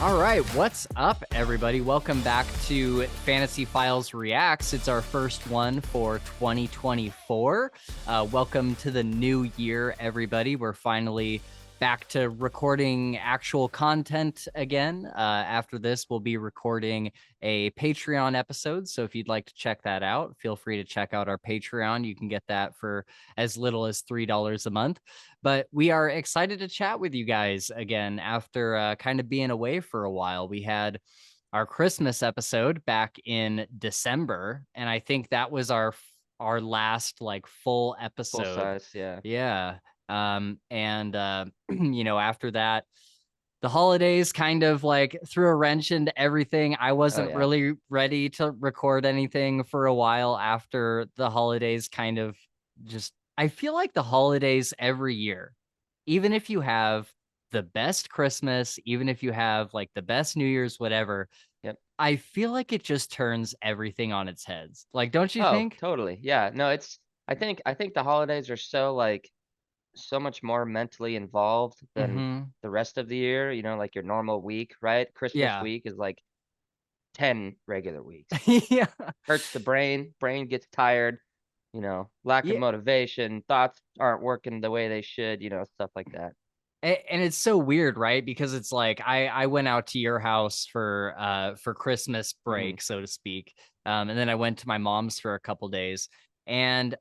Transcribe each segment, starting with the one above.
All right, what's up, everybody? Welcome back to Fantasy Files Reacts. It's our first one for 2024. Welcome to the new year, everybody. We're finally back to recording actual content again. After this, we'll be recording a Patreon episode. So if you'd like to check that out, feel free to check out our Patreon. You can get that for as little as $3 a month. But we are excited to chat with you guys again after kind of being away for a while. We had our Christmas episode back in December, and I think that was our last like full episode. Full size, yeah. Yeah. After that, the holidays kind of like threw a wrench into everything. I wasn't really ready to record anything for a while after the holidays kind of just, I feel like the holidays every year, even if you have the best Christmas, even if you have like the best New Year's, whatever, Yep. I feel like it just turns everything on its heads. Like, don't you Oh, think? totally. Yeah. No, I think the holidays are so much more mentally involved than Mm-hmm. the rest of the year, like your normal week, right? Christmas Yeah. week is like 10 regular weeks. Yeah. Hurts the brain gets tired, lack of Yeah. motivation, thoughts aren't working the way they should, stuff like that. And it's so weird, right? Because it's like I went out to your house for Christmas Hmm. break, so to speak. And then I went to my mom's for a couple days. And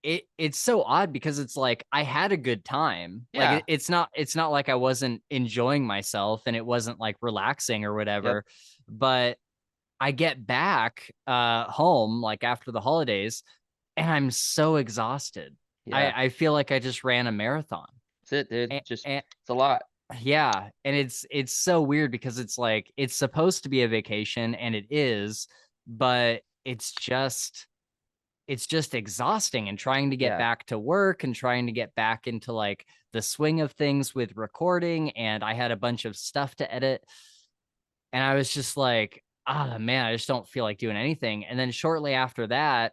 it's so odd because it's like I had a good time. Like Yeah. it's not like I wasn't enjoying myself and it wasn't like relaxing or Yep. whatever. But I get back home like after the holidays and I'm so exhausted. Yeah. I feel like I just ran a marathon. That's it, dude. And, Just it's a lot. yeah, and it's so weird because it's like it's supposed to be a vacation and it is, but it's just exhausting and trying to get Yeah. back to work and trying to get back into like the swing of things with recording, and I had a bunch of stuff to edit and I was just like, ah, man, I just don't feel like doing anything. And then shortly after that,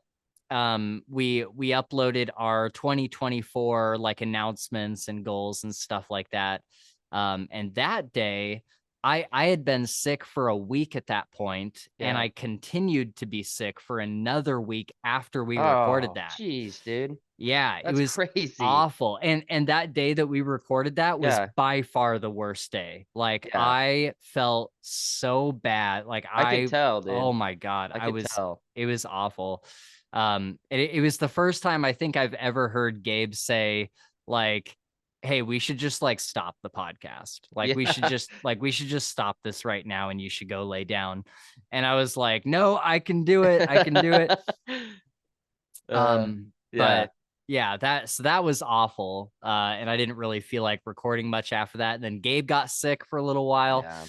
we uploaded our 2024 like announcements and goals and stuff like that. And that day, I had been sick for a week at that point, and Yeah. I continued to be sick for another week after we recorded Oh, that. jeez, dude. Yeah, it That's was crazy. awful. And that day that we recorded that was Yeah. by far the worst day. Like Yeah. I felt so bad. Like I could tell, oh dude. my God, I could tell. it was awful. It was the first time I think I've ever heard Gabe say like, "Hey, we should just like stop the podcast. Like Yeah. we should just stop this right now and you should go lay down." And I was like, "No, I can do it. I can do it." Uh, Um, yeah. but yeah, that was awful. And I didn't really feel like recording much after that. And then Gabe got sick for a little while. Yeah.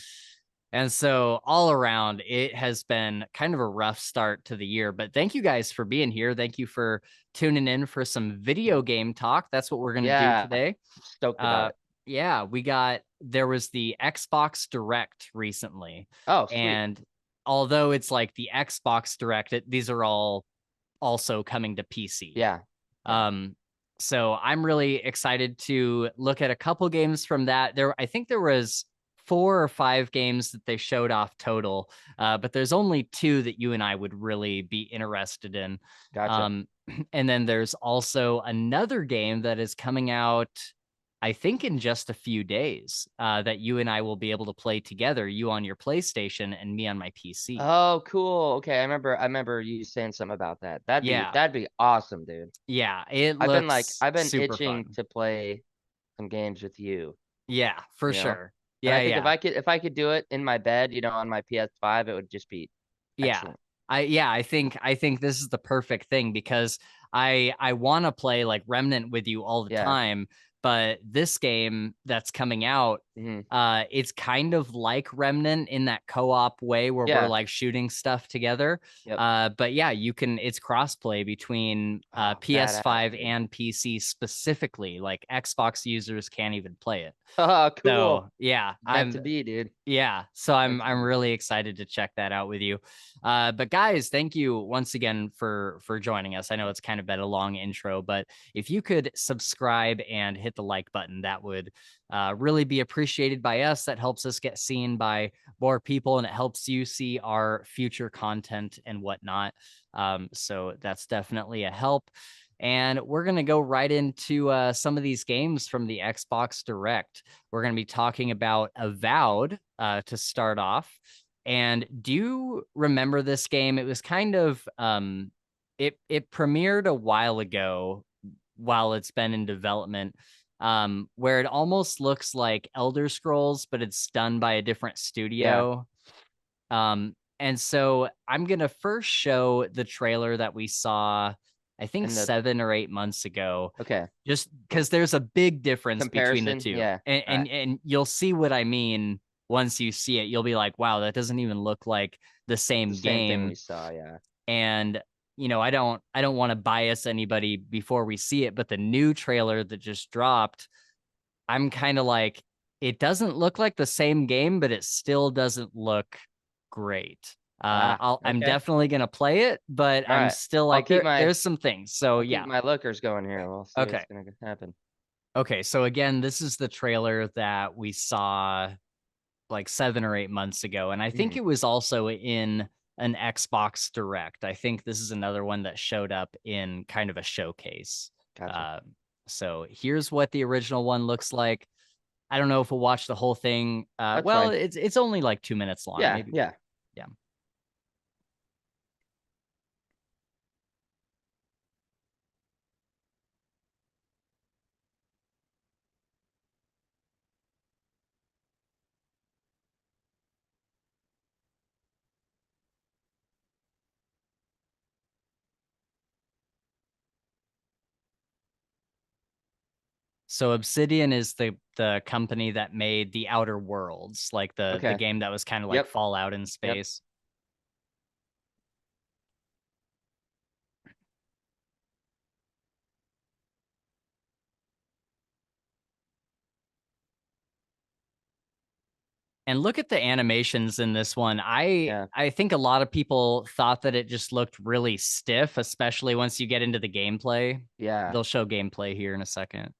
And so all around, it has been kind of a rough start to the year. But thank you guys for being here. Thank you for tuning in for some video game talk. That's what we're gonna do Yeah. today. Stoked about Uh, it. yeah, there was the Xbox Direct recently, Oh, sweet. and although it's like the Xbox Direct, these are all also coming to PC. Yeah. Yeah. Um, so I'm really excited to look at a couple games from that. I think there was 4 or 5 games that they showed off total, but there's only 2 that you and I would really be interested in. Gotcha. Um, and then there's also another game that is coming out, I think in just a few days, that you and I will be able to play together, you on your PlayStation and me on my PC. Oh, cool. Okay, I remember you saying something about that. That'd be Yeah. that'd be awesome, dude. Yeah, it I've been like looks I've been super itching fun. to play some games with you, Yeah, for you know? sure. And I Yeah, think if yeah. I could do it in my bed, on my PS5, it would just be Yeah. excellent. I think this is the perfect thing because I want to play like Remnant with you all the Yeah. time, but this game that's coming out, Hmm. it's kind of like Remnant in that co-op way where we're Yeah. like shooting stuff together. Yep. But yeah, it's crossplay between Oh, badass, PS5 dude. and PC specifically. Like Xbox users can't even play it. Oh, cool. So yeah, Meant to be, dude. so Meant to I'm be. really excited to check that out with you. But guys, thank you once again for joining us. I know it's kind of been a long intro, but if you could subscribe and hit the like button. That would really be appreciated by us. That helps us get seen by more people, and it helps you see our future content and whatnot. So that's definitely a help. And we're going to go right into some of these games from the Xbox Direct. We're going to be talking about Avowed to start off. And do you remember this game? It was kind of it premiered a while ago while it's been in development, where it almost looks like Elder Scrolls, but it's done by a different Yeah. studio. And so I'm gonna first show the trailer that we saw, I think And the 7 or 8 months ago, okay. just because there's a big difference between the Comparison. two. Yeah. And, All right. and you'll see what I mean once you see it. You'll be like, wow, that doesn't even look like the The same same thing we game. saw. Yeah. And I don't want to bias anybody before we see it, but the new trailer that just dropped, I'm kind of like, it doesn't look like the same game, but it still doesn't look great. I'm Okay. definitely gonna play it, but All I'm right. still I'll like keep my there's some things. So I'll keep yeah. my lookers going here. We'll see what's Okay. gonna happen. Okay. So again, this is the trailer that we saw like 7 or 8 months ago. And I think Mhm. it was also in an Xbox Direct. I think this is another one that showed up in kind of a showcase. Gotcha. Uh, so here's what the original one looks like. I don't know if we'll watch the whole thing. That's Well, fine. it's only like 2 minutes long, Yeah. maybe. Yeah. Yeah. So Obsidian is the company that made the Outer Worlds, like the Okay. game that was kind of like Yep. Fallout in Yep. space. And look at the animations in this one. I Yeah. I think a lot of people thought that it just looked really stiff, especially once you get into the gameplay. Yeah. They'll show gameplay here in a second.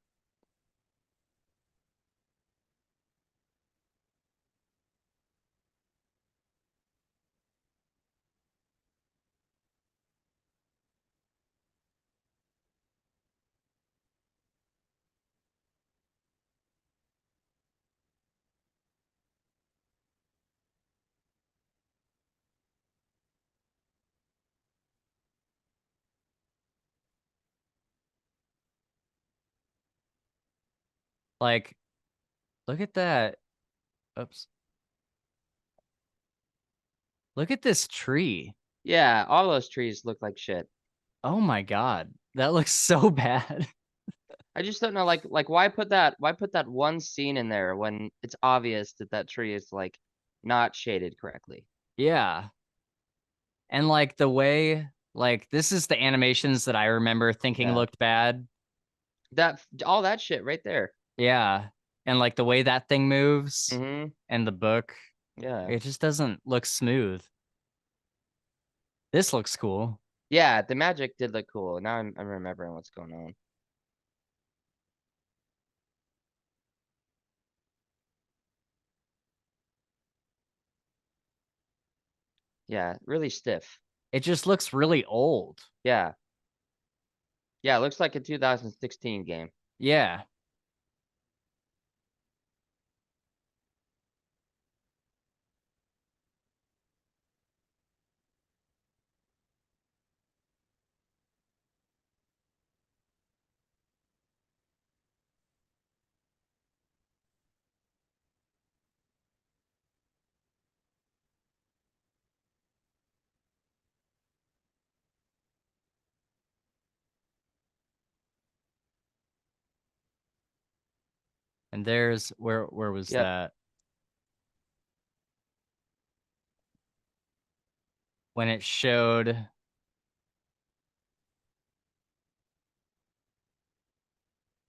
Like, look at that. Oops. Look at this tree. Yeah. All those trees look like shit. Oh my God. That looks so bad. I just don't know, like why put that one scene in there when it's obvious that that tree is like not shaded correctly. Yeah. And like the way, like, this is the animations that I remember thinking Yeah. looked bad. That all that shit right there. Yeah. And like the way that thing moves Mm-hmm. and the book, Yeah. it just doesn't look smooth. This looks cool. Yeah, the magic did look cool. Now I'm remembering what's going on. Yeah, really stiff. It just looks really old. Yeah. Yeah, it looks like a 2016 game. Yeah. And there's where was Yep. that? When it showed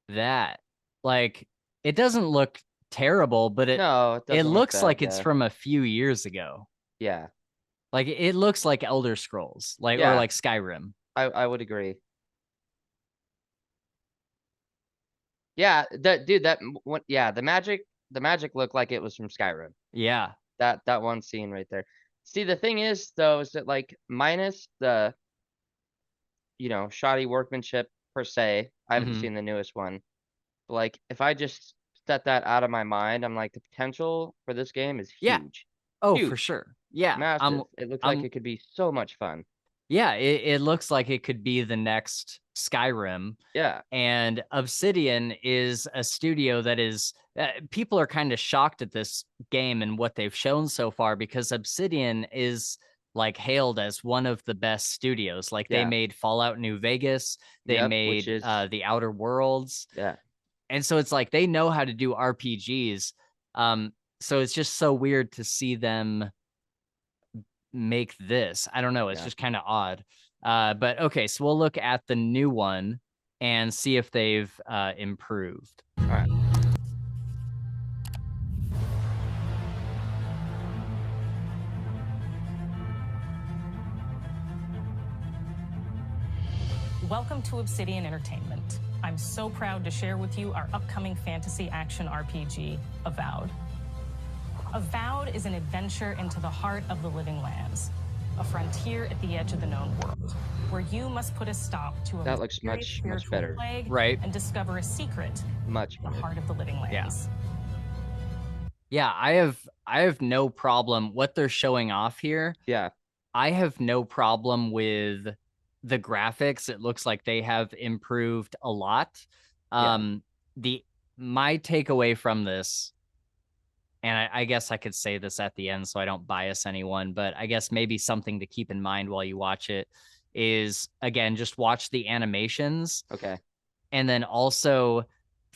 that. Like, it doesn't look terrible, but it No, it it doesn't look looks bad. like it's Yeah. from a few years ago. Yeah. Like it looks like Elder Scrolls, like or Yeah, like Skyrim. I would agree. Yeah, yeah, the magic looked like it was from Skyrim. Yeah. That one scene right there. See, the thing is though, is that like minus the, shoddy workmanship per se, I haven't Hmm. seen the newest one. But like if I just set that out of my mind, I'm like the potential for this game is Yeah. huge. Oh, for Huge. sure. Yeah. Massive. It looks like I'm it could be so much fun. Yeah, it looks like it could be the next Skyrim. Yeah. And Obsidian is a studio that is people are kind of shocked at this game and what they've shown so far, because Obsidian is like hailed as one of the best studios. Like they Yeah. made Fallout New Vegas, they Yep, which made is The Outer Worlds. yeah. And so it's like they know how to do RPGs. So it's just so weird to see them make this. I don't know. It's Yeah. just kind of odd. But okay, so we'll look at the new one and see if they've improved. All right. Welcome to Obsidian Entertainment. I'm so proud to share with you our upcoming fantasy action RPG, Avowed. Avowed is an adventure into the heart of the living lands, a frontier at the edge of the known world, where you must put a stop to a That looks mysterious much spiritual better. plague Right. and discover a secret Much in the better. heart of the living lands. Yeah, I have no problem what they're showing off here. Yeah. I have no problem with the graphics. It looks like they have improved a lot. The my takeaway from this, and I guess I could say this at the end so I don't bias anyone, but I guess maybe something to keep in mind while you watch it is, again, just watch the animations. Okay. And then also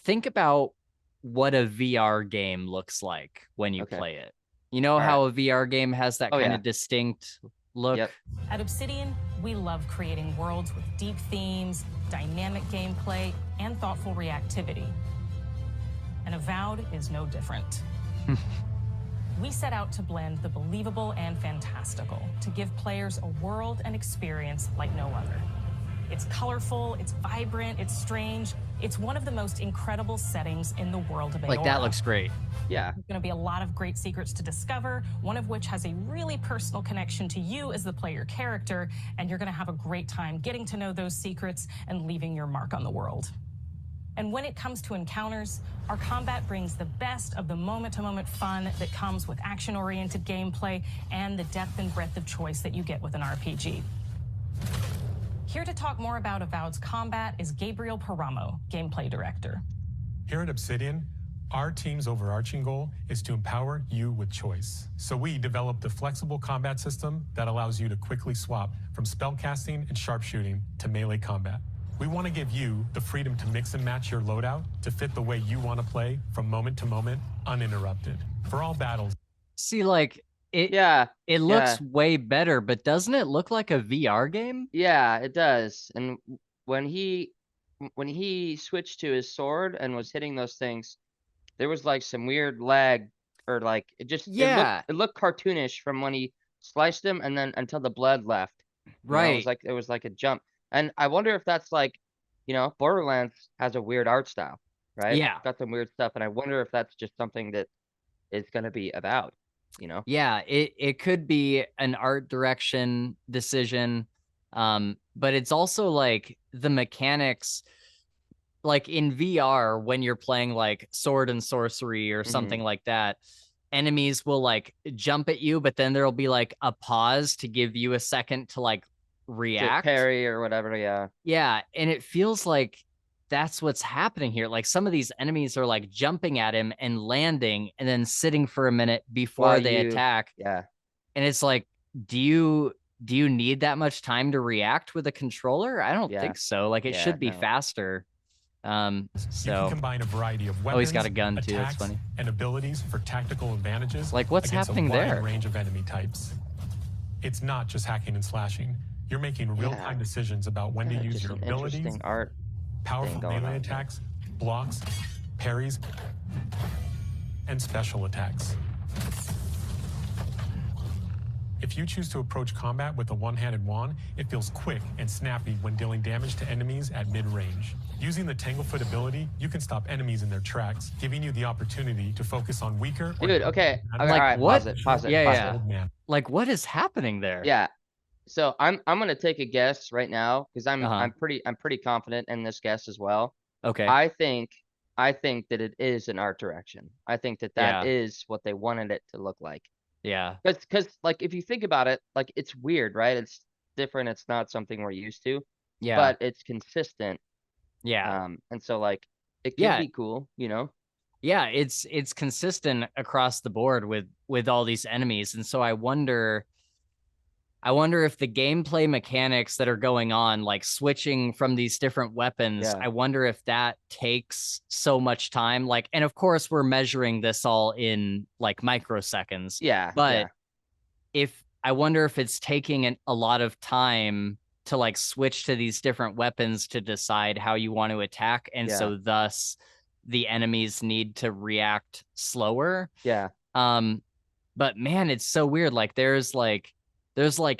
think about what a VR game looks like when you Okay. play it. You know All how a VR game has that Oh, kind yeah. of distinct look? Yep. At Obsidian, we love creating worlds with deep themes, dynamic gameplay, and thoughtful reactivity. And Avowed is no different. We set out to blend the believable and fantastical to give players a world and experience like no other. It's colorful, it's vibrant, it's strange. It's one of the most incredible settings in the world of Aora. Like that looks great. Yeah. There's going to be a lot of great secrets to discover, one of which has a really personal connection to you as the player character, and you're going to have a great time getting to know those secrets and leaving your mark on the world. And when it comes to encounters, our combat brings the best of the moment-to-moment fun that comes with action-oriented gameplay and the depth and breadth of choice that you get with an RPG. Here to talk more about Avowed's combat is Gabriel Paramo, gameplay director. Here at Obsidian, our team's overarching goal is to empower you with choice. So we developed a flexible combat system that allows you to quickly swap from spellcasting and sharpshooting to melee combat. We want to give you the freedom to mix and match your loadout to fit the way you want to play from moment to moment, uninterrupted. For all battles. See, like it looks way better, but doesn't it look like a VR game? Yeah, it does. And when he switched to his sword and was hitting those things, there was like some weird lag, or like it looked cartoonish from when he sliced him and then until the blood left. Right. It was like a jump. And I wonder if that's like, Borderlands has a weird art style, right? Yeah. It's got some weird stuff, and I wonder if that's just something that is going to be Avowed, Yeah, it could be an art direction decision, but it's also like the mechanics, like in VR when you're playing like sword and sorcery or something like that, enemies will like jump at you, but then there'll be like a pause to give you a second to like react, parry or whatever. Yeah, and it feels like that's what's happening here. Like some of these enemies are like jumping at him and landing and then sitting for a minute before they attack. Yeah. And it's like, do you need that much time to react with a controller? I don't think so. Like it should be faster. You can combine a variety of weapons, he's got a gun too. That's funny. And abilities for tactical advantages. Like what's happening against a there? wide range of enemy types. It's not just hacking and slashing. You're making real-time decisions about when to use your abilities, powerful melee attacks, blocks, parries, and special attacks. If you choose to approach combat with a one-handed wand, it feels quick and snappy when dealing damage to enemies at mid-range. Using the Tanglefoot ability, you can stop enemies in their tracks, giving you the opportunity to focus on weaker. Dude, okay. All Like, right, what? Pause it. Yeah. Man. Like, what is happening there? Yeah. So I'm gonna take a guess right now because I'm Uh-huh. pretty confident in this guess as well. Okay. I think that it is an art direction. I think that Yeah. is what they wanted it to look like. Yeah. Because like if you think about it, like it's weird, right? It's different. It's not something we're used to, Yeah. but it's consistent. Yeah. And so like it could be cool, you know? Yeah, it's consistent across the board with all these enemies. And so I wonder if the gameplay mechanics that are going on, like switching from these different weapons, I wonder if that takes so much time. Like, and of course we're measuring this all in like microseconds. Yeah. But I wonder if it's taking a lot of time to like switch to these different weapons to decide how you want to attack. And so thus the enemies need to react slower. Yeah. But man, it's so weird. Like there's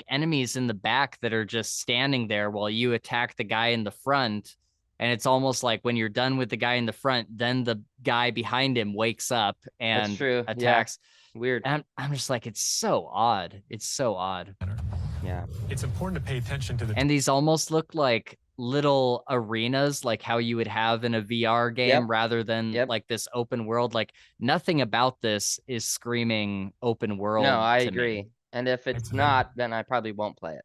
enemies in the back that are just standing there while you attack the guy in the front. And it's almost like when you're done with the guy in the front, then the guy behind him wakes up and attacks. Yeah. Weird. And I'm just like, it's so odd. It's so odd. Yeah. It's important to pay attention to the. And these almost look like little arenas, like how you would have in a VR game rather than like this open world. Like nothing about this is screaming open world. No, I to agree. me. And if it's not, then I probably won't play it.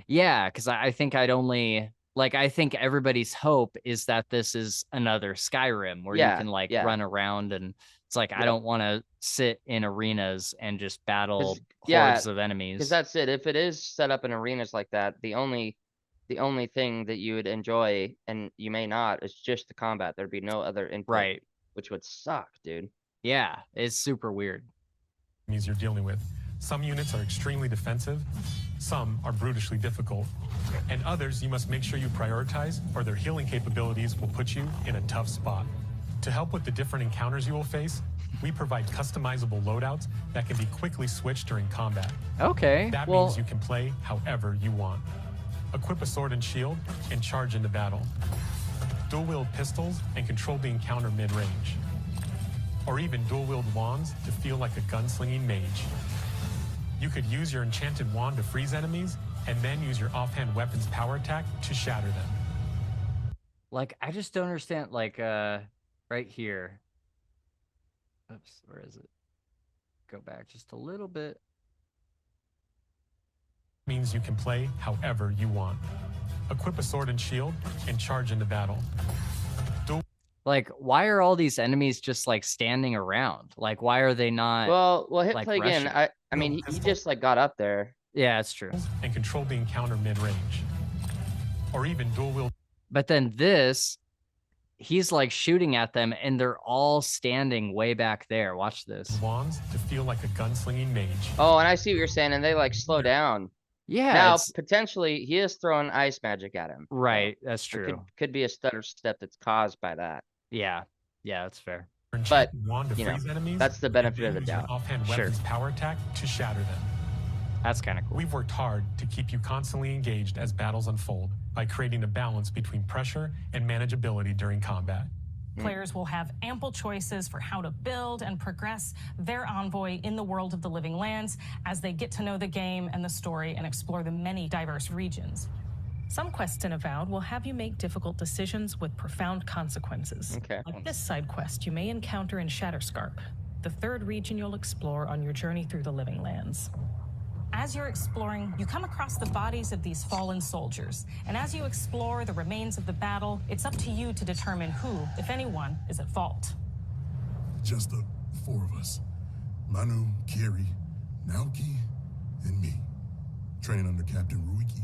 Yeah, because I think I think everybody's hope is that this is another Skyrim where you can like run around, and it's like I don't want to sit in arenas and just battle hordes of enemies. Because that's it. If it is set up in arenas like that, the only thing that you would enjoy, and you may not, is just the combat. There'd be no other input, right? Which would suck, dude. Yeah, it's super weird. You're dealing with. Some units are extremely defensive, some are brutishly difficult, and others you must make sure you prioritize, or their healing capabilities will put you in a tough spot. To help with the different encounters you will face, we provide customizable loadouts that can be quickly switched during combat. Okay. That means you can play however you want. Equip a sword and shield and charge into battle. Dual-wield pistols and control the encounter mid-range. Or even dual-wield wands to feel like a gunslinging mage. You could use your enchanted wand to freeze enemies, and then use your offhand weapon's power attack to shatter them. Like, I just don't understand, like, right here. Oops, where is it? Go back just a little bit. Means you can play however you want. Equip a sword and shield and charge into battle. Like, why are all these enemies just like standing around? Like, why are they not? Well, hit like, play again. I mean, he just like got up there. Yeah, it's true. And control the encounter mid-range. Or even dual wield. But then this, he's like shooting at them, and they're all standing way back there. Watch this. Wands to feel like a gunslinging mage. Oh, and I see what you're saying, and they like slow down. Yeah. Now potentially he is throwing ice magic at him. Right, that's true. Could be a stutter step that's caused by that. Yeah, that's fair. But wand to freeze enemies, that's the benefit of the doubt. Offhand weapons power attack to shatter them. That's kind of cool. We've worked hard to keep you constantly engaged as battles unfold by creating a balance between pressure and manageability during combat. Players will have ample choices for how to build and progress their envoy in the world of the living lands as they get to know the game and the story and explore the many diverse regions. Some quests in Avowed will have you make difficult decisions with profound consequences. Okay. Like this side quest you may encounter in Shatterscarp, the third region you'll explore on your journey through the living lands. As you're exploring, you come across the bodies of these fallen soldiers. And as you explore the remains of the battle, it's up to you to determine who, if anyone, is at fault. Just the four of us. Manu, Kiri, Naoki, and me. Training under Captain Ruiki.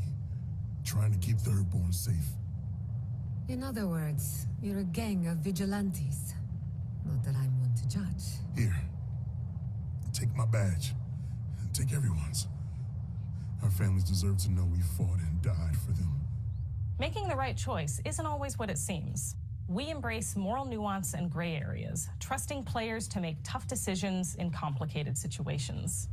Trying to keep Thirdborn safe. In other words, you're a gang of vigilantes. Not that I'm one to judge. Here. Take my badge. Take everyone's. Our families deserve to know we fought and died for them. Making the right choice isn't always what it seems. We embrace moral nuance and gray areas, trusting players to make tough decisions in complicated situations.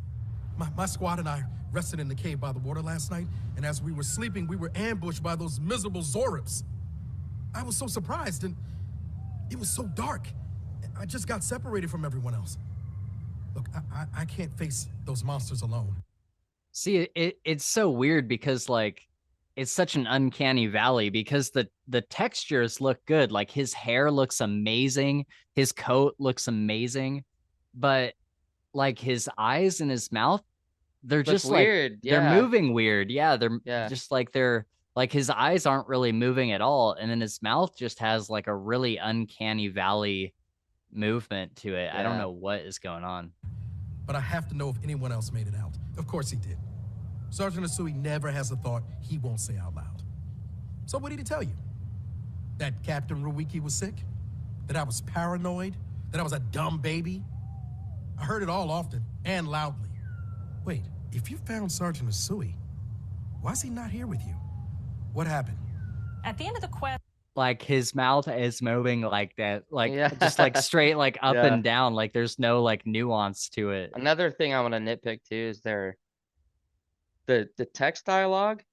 My squad and I rested in the cave by the water last night, and as we were sleeping, we were ambushed by those miserable Zorips. I was so surprised, and it was so dark. I just got separated from everyone else. Look, I can't face those monsters alone. See, it's so weird because like it's such an uncanny valley because the textures look good. Like his hair looks amazing, his coat looks amazing, but like his eyes and his mouth, they're just like weird. they're Yeah. moving weird. Yeah, they're just like they're like his eyes aren't really moving at all, and then his mouth just has like a really uncanny valley movement to it. I don't know what is going on. But I have to know if anyone else made it out. Of course he did. Sergeant Asui never has a thought he won't say out loud. So what did he tell you? That Captain Ruiki was sick? That I was paranoid? That I was a dumb baby? I heard it all often and loudly. Wait, if you found Sergeant Asui, why is he not here with you? What happened? At the end of the quest, like his mouth is moving like that, like just like straight like up and down, like there's no like nuance to it. Another thing I want to nitpick too is the text dialogue.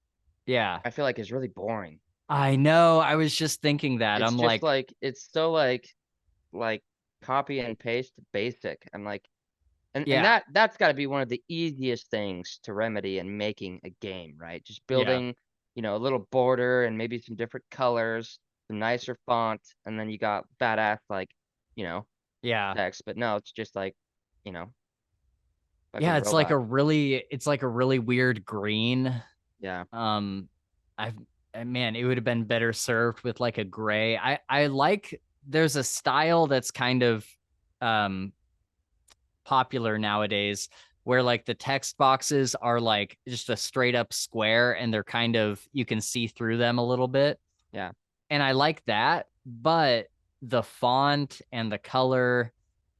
Yeah, I feel like is really boring. I know. I was just thinking that. It's I'm just like it's so like copy and paste basic. I'm like, and that's got to be one of the easiest things to remedy in making a game, right? Just building, you know, a little border and maybe some different colors, some nicer font, and then you got badass like, you know, text. But no, it's just like, you know, it's like a really weird green. Yeah. Man, it would have been better served with like a gray. I like, there's a style that's kind of popular nowadays where like the text boxes are like just a straight up square and they're kind of, you can see through them a little bit. Yeah. And I like that, but the font and the color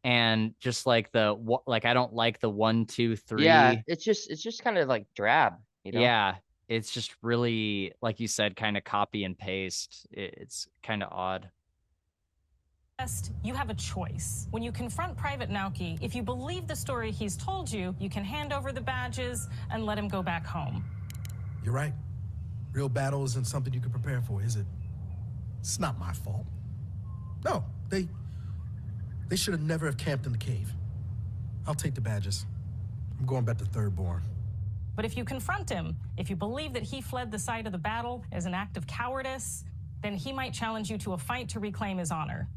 and just like like I don't like the 1, 2, 3. Yeah, it's just kind of like drab, you know? Yeah, it's just really, like you said, kind of copy and paste. It's kind of odd. You have a choice. When you confront Private Naoki, if you believe the story he's told you, you can hand over the badges and let him go back home. You're right. Real battle isn't something you can prepare for, is it? It's not my fault. No, they should have never have camped in the cave. I'll take the badges. I'm going back to Third Born. But if you confront him, if you believe that he fled the site of the battle as an act of cowardice, then he might challenge you to a fight to reclaim his honor.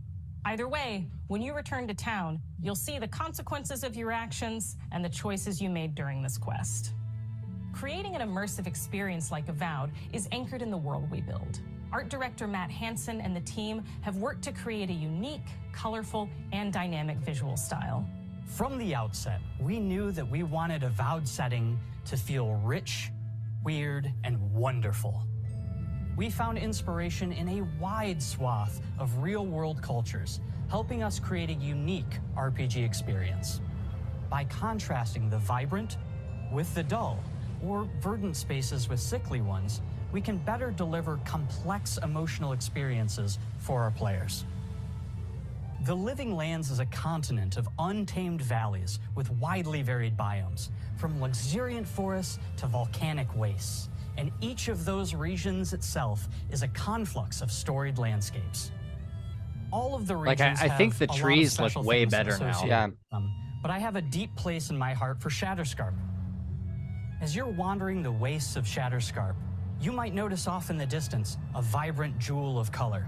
Either way, when you return to town, you'll see the consequences of your actions and the choices you made during this quest. Creating an immersive experience like Avowed is anchored in the world we build. Art director Matt Hansen and the team have worked to create a unique, colorful, and dynamic visual style. From the outset, we knew that we wanted Avowed setting to feel rich, weird, and wonderful. We found inspiration in a wide swath of real-world cultures, helping us create a unique RPG experience. By contrasting the vibrant with the dull, or verdant spaces with sickly ones, we can better deliver complex emotional experiences for our players. The Living Lands is a continent of untamed valleys with widely varied biomes, from luxuriant forests to volcanic wastes. And each of those regions itself is a conflux of storied landscapes. All of the regions I think the trees look way better now. Yeah. But I have a deep place in my heart for Shatterscarp. As you're wandering the wastes of Shatterscarp, you might notice off in the distance a vibrant jewel of color.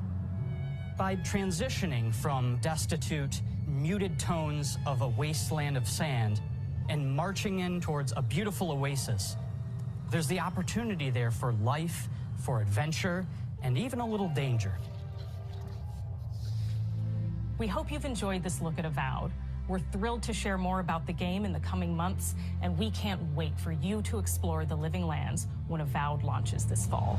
By transitioning from destitute, muted tones of a wasteland of sand and marching in towards a beautiful oasis, there's the opportunity there for life, for adventure, and even a little danger. We hope you've enjoyed this look at Avowed. We're thrilled to share more about the game in the coming months, and we can't wait for you to explore the Living Lands when Avowed launches this fall.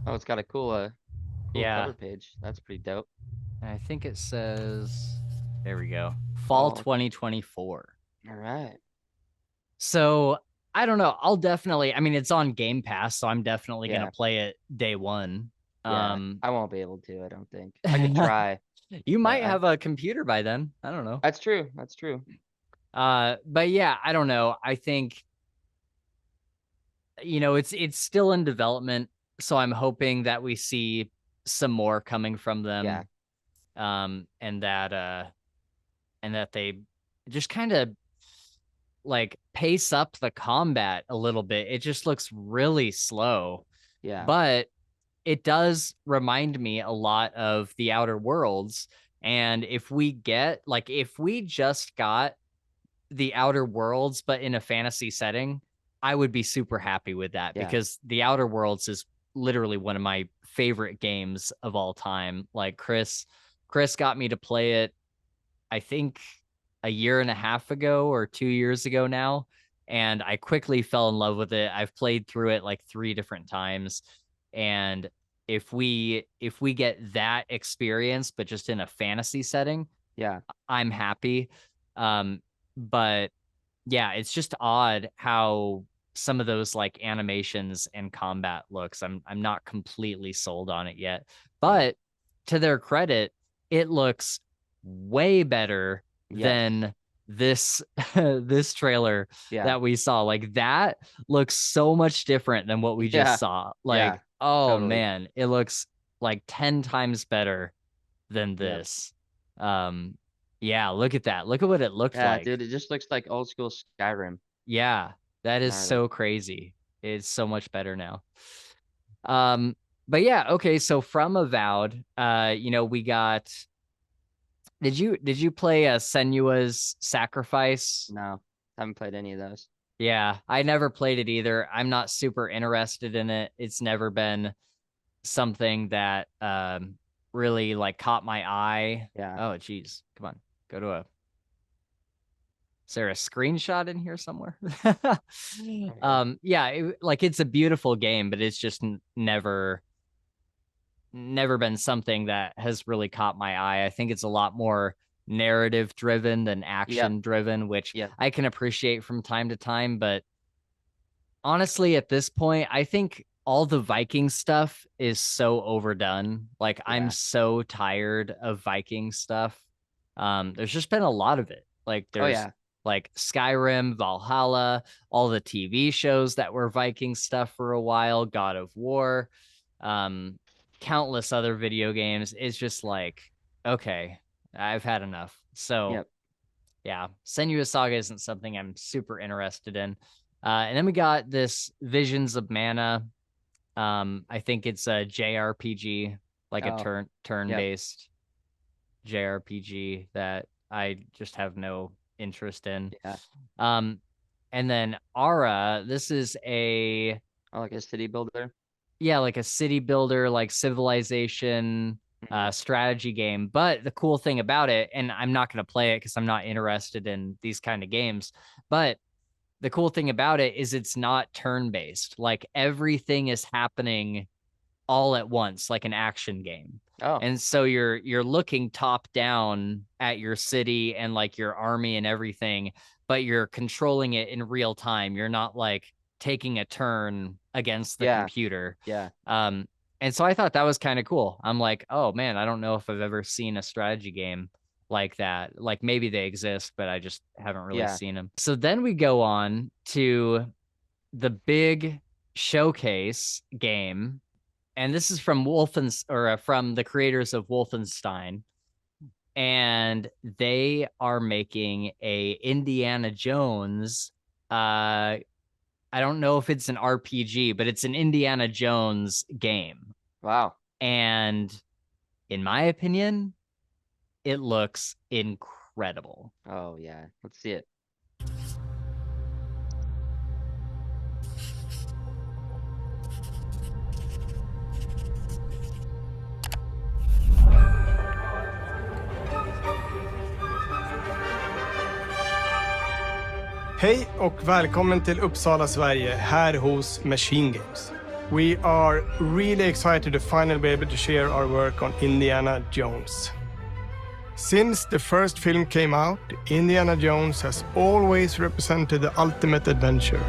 Oh, it's got a cool cover page. That's pretty dope. I think it says, there we go, fall 2024. All right. So I don't know. I'll definitely. I mean, it's on Game Pass, so I'm definitely Yeah. gonna play it day one. Yeah, I won't be able to. I don't think I could try. You might I- have a computer by then. I don't know. That's true. That's true. But yeah, I don't know. I think, you know, it's still in development, so I'm hoping that we see some more coming from them. Yeah. And that they just kind of like pace up the combat a little bit. It just looks really slow. Yeah. But it does remind me a lot of the Outer Worlds. And if we just got the Outer Worlds, but in a fantasy setting, I would be super happy with that, because the Outer Worlds is literally one of my favorite games of all time. Like Chris got me to play it, I think a year and a half ago or 2 years ago now. And I quickly fell in love with it. I've played through it like 3 different times. And if we get that experience, but just in a fantasy setting, I'm happy. But yeah, it's just odd how some of those like animations and combat looks. I'm not completely sold on it yet, but to their credit, it looks way better than this this trailer that we saw. Like, that looks so much different than what we just saw. Like, oh man, it looks like 10 times better than this. Yeah, look at that. Look at what it looked like. Dude, it just looks like old school Skyrim. Yeah, that is so crazy. It's so much better now. But yeah, okay, so from Avowed, you know, we got, did you play Senua's Sacrifice? No, haven't played any of those. Yeah, I never played it either. I'm not super interested in it. It's never been something that really like caught my eye. Yeah. Oh, geez. Come on. Go to is there a screenshot in here somewhere? Yeah, it's a beautiful game, but it's just never been something that has really caught my eye. I think it's a lot more narrative driven than action driven, which I can appreciate from time to time. But honestly, at this point, I think all the Viking stuff is so overdone. Like, I'm so tired of Viking stuff. There's just been a lot of it. Like, there's like Skyrim, Valhalla, all the TV shows that were Viking stuff for a while, God of War, countless other video games. It's just like, okay, I've had enough. So yeah, Senua's Saga isn't something I'm super interested in. And then we got this Visions of Mana. I think it's a JRPG, like a turn-based JRPG that I just have no interest in. And then Ara, this is like a city builder. Yeah, like a city builder, like civilization strategy game. But the cool thing about it, and I'm not going to play it because I'm not interested in these kind of games, but the cool thing about it is it's not turn-based. Like, everything is happening all at once, like an action game. And so you're looking top down at your city and like your army and everything, but you're controlling it in real time. You're not like taking a turn against the computer. And so I thought that was kind of cool. I'm like, oh man, I don't know if I've ever seen a strategy game like that. Like, maybe they exist, but I just haven't really seen them. So then we go on to the big showcase game. And this is from from the creators of Wolfenstein. And they are making a Indiana Jones. I don't know if it's an RPG, but it's an Indiana Jones game. Wow. And in my opinion, it looks incredible. Oh yeah, let's see it. Hej och välkommen till Uppsala, Sverige, här hos Machine Games. We are really excited to finally be able to share our work on Indiana Jones. Since the first film came out, Indiana Jones has always represented the ultimate adventure.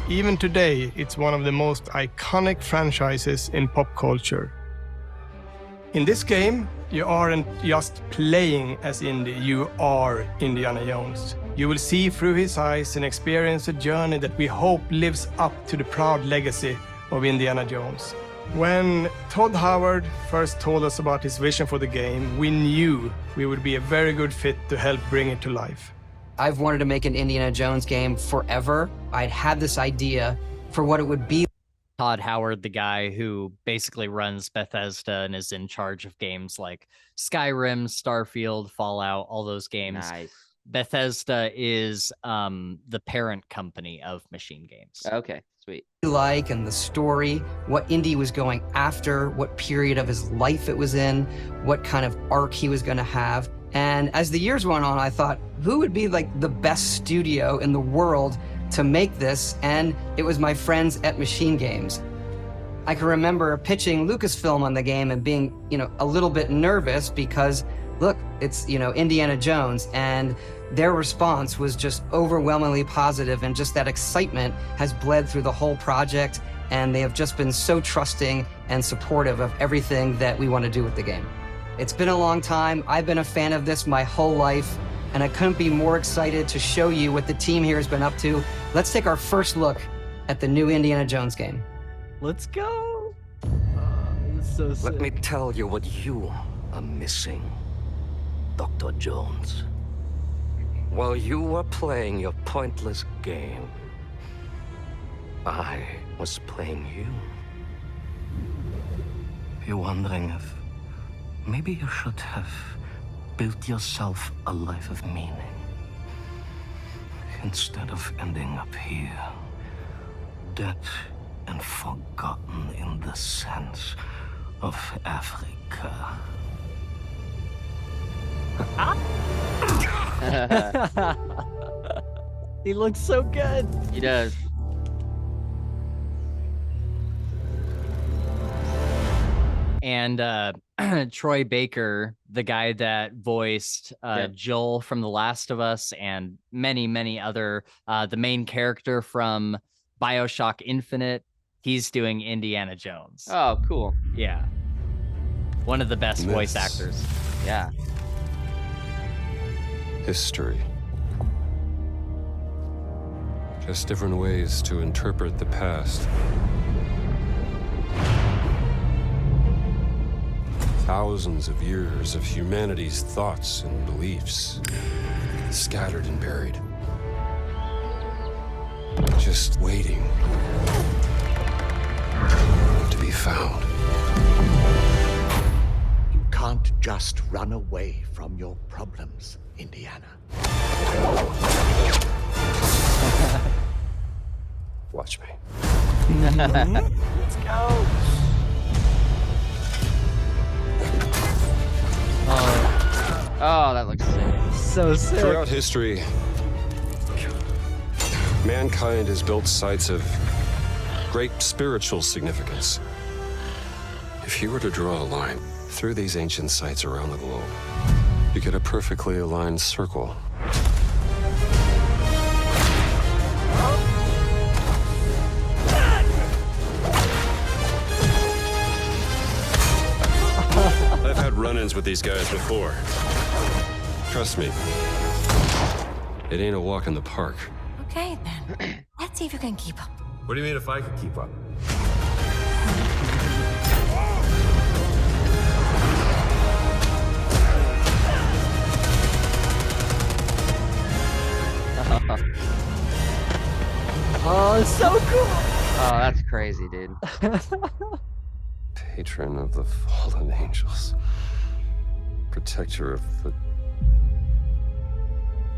even today, it's one of the most iconic franchises in pop culture. In this game, you aren't just playing as Indy, you are Indiana Jones. You will see through his eyes and experience a journey that we hope lives up to the proud legacy of Indiana Jones. When Todd Howard first told us about his vision for the game, we knew we would be a very good fit to help bring it to life. I've wanted to make an Indiana Jones game forever. I'd had this idea for what it would be. Todd Howard, the guy who basically runs Bethesda and is in charge of games like Skyrim, Starfield, Fallout, all those games. Nice. Bethesda is the parent company of Machine Games. Okay, sweet. Like, and the story, what Indy was going after, what period of his life it was in, what kind of arc he was going to have. And as the years went on, I thought, who would be like the best studio in the world to make this? And it was my friends at Machine Games. I can remember pitching Lucasfilm on the game and being, a little bit nervous because, look, it's, Indiana Jones, and their response was just overwhelmingly positive, and just that excitement has bled through the whole project, and they have just been so trusting and supportive of everything that we want to do with the game. It's been a long time. I've been a fan of this my whole life, and I couldn't be more excited to show you what the team here has been up to. Let's take our first look at the new Indiana Jones game. Let's go. So sick. Let me tell you what you are missing, Dr. Jones. While you were playing your pointless game, I was playing you. You're wondering if maybe you should have built yourself a life of meaning instead of ending up here, dead and forgotten in the sense of Africa. He looks so good. He does. And Troy Baker, the guy that voiced Joel from The Last of Us and many, many other, the main character from BioShock Infinite, he's doing Indiana Jones. Oh, cool. Yeah. One of the best voice actors. Yeah. History. Just different ways to interpret the past. Thousands of years of humanity's thoughts and beliefs, scattered and buried. Just waiting to be found. You can't just run away from your problems, Indiana. Watch me. Let's go. Oh, that looks sick. So sick. Throughout history, mankind has built sites of great spiritual significance. If you were to draw a line through these ancient sites around the globe, you get a perfectly aligned circle. I've had run-ins with these guys before. Trust me, it ain't a walk in the park. Okay, then. Let's see if you can keep up. What do you mean if I could keep up? Oh, it's so cool. Oh, that's crazy, dude. Patron of the fallen angels. Protector of the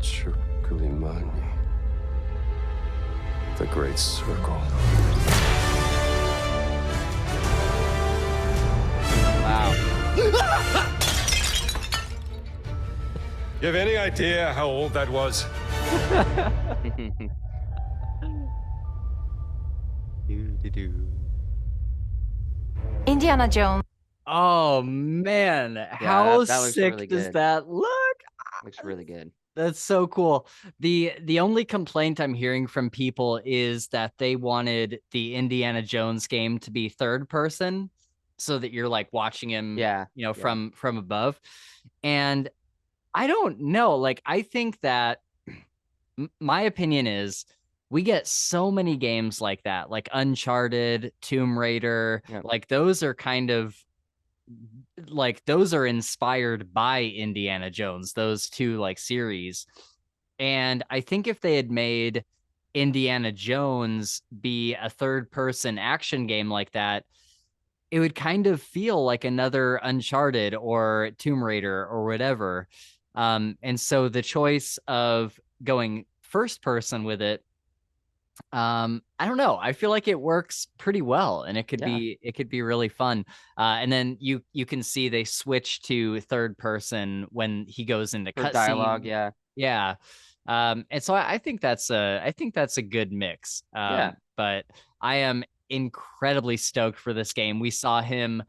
Chukulimani. The Great Circle. Wow. You have any idea how old that was? Indiana Jones. Oh man, how that looks sick really does good. that look? Looks really good. That's so cool. The only complaint I'm hearing from people is that they wanted the Indiana Jones game to be third person so that you're like watching him, from above. And I don't know, like I think that my opinion is we get so many games like that, like Uncharted, Tomb Raider, like those are kind of like those are inspired by Indiana Jones, those two like series. And I think if they had made Indiana Jones be a third person action game like that, it would kind of feel like another Uncharted or Tomb Raider or whatever. And so the choice of going first person with it, I don't know, I feel like it works pretty well, and it could be really fun. And then you can see they switch to third person when he goes into cutscene dialogue. And so I think that's a good mix. But I am incredibly stoked for this game. We saw him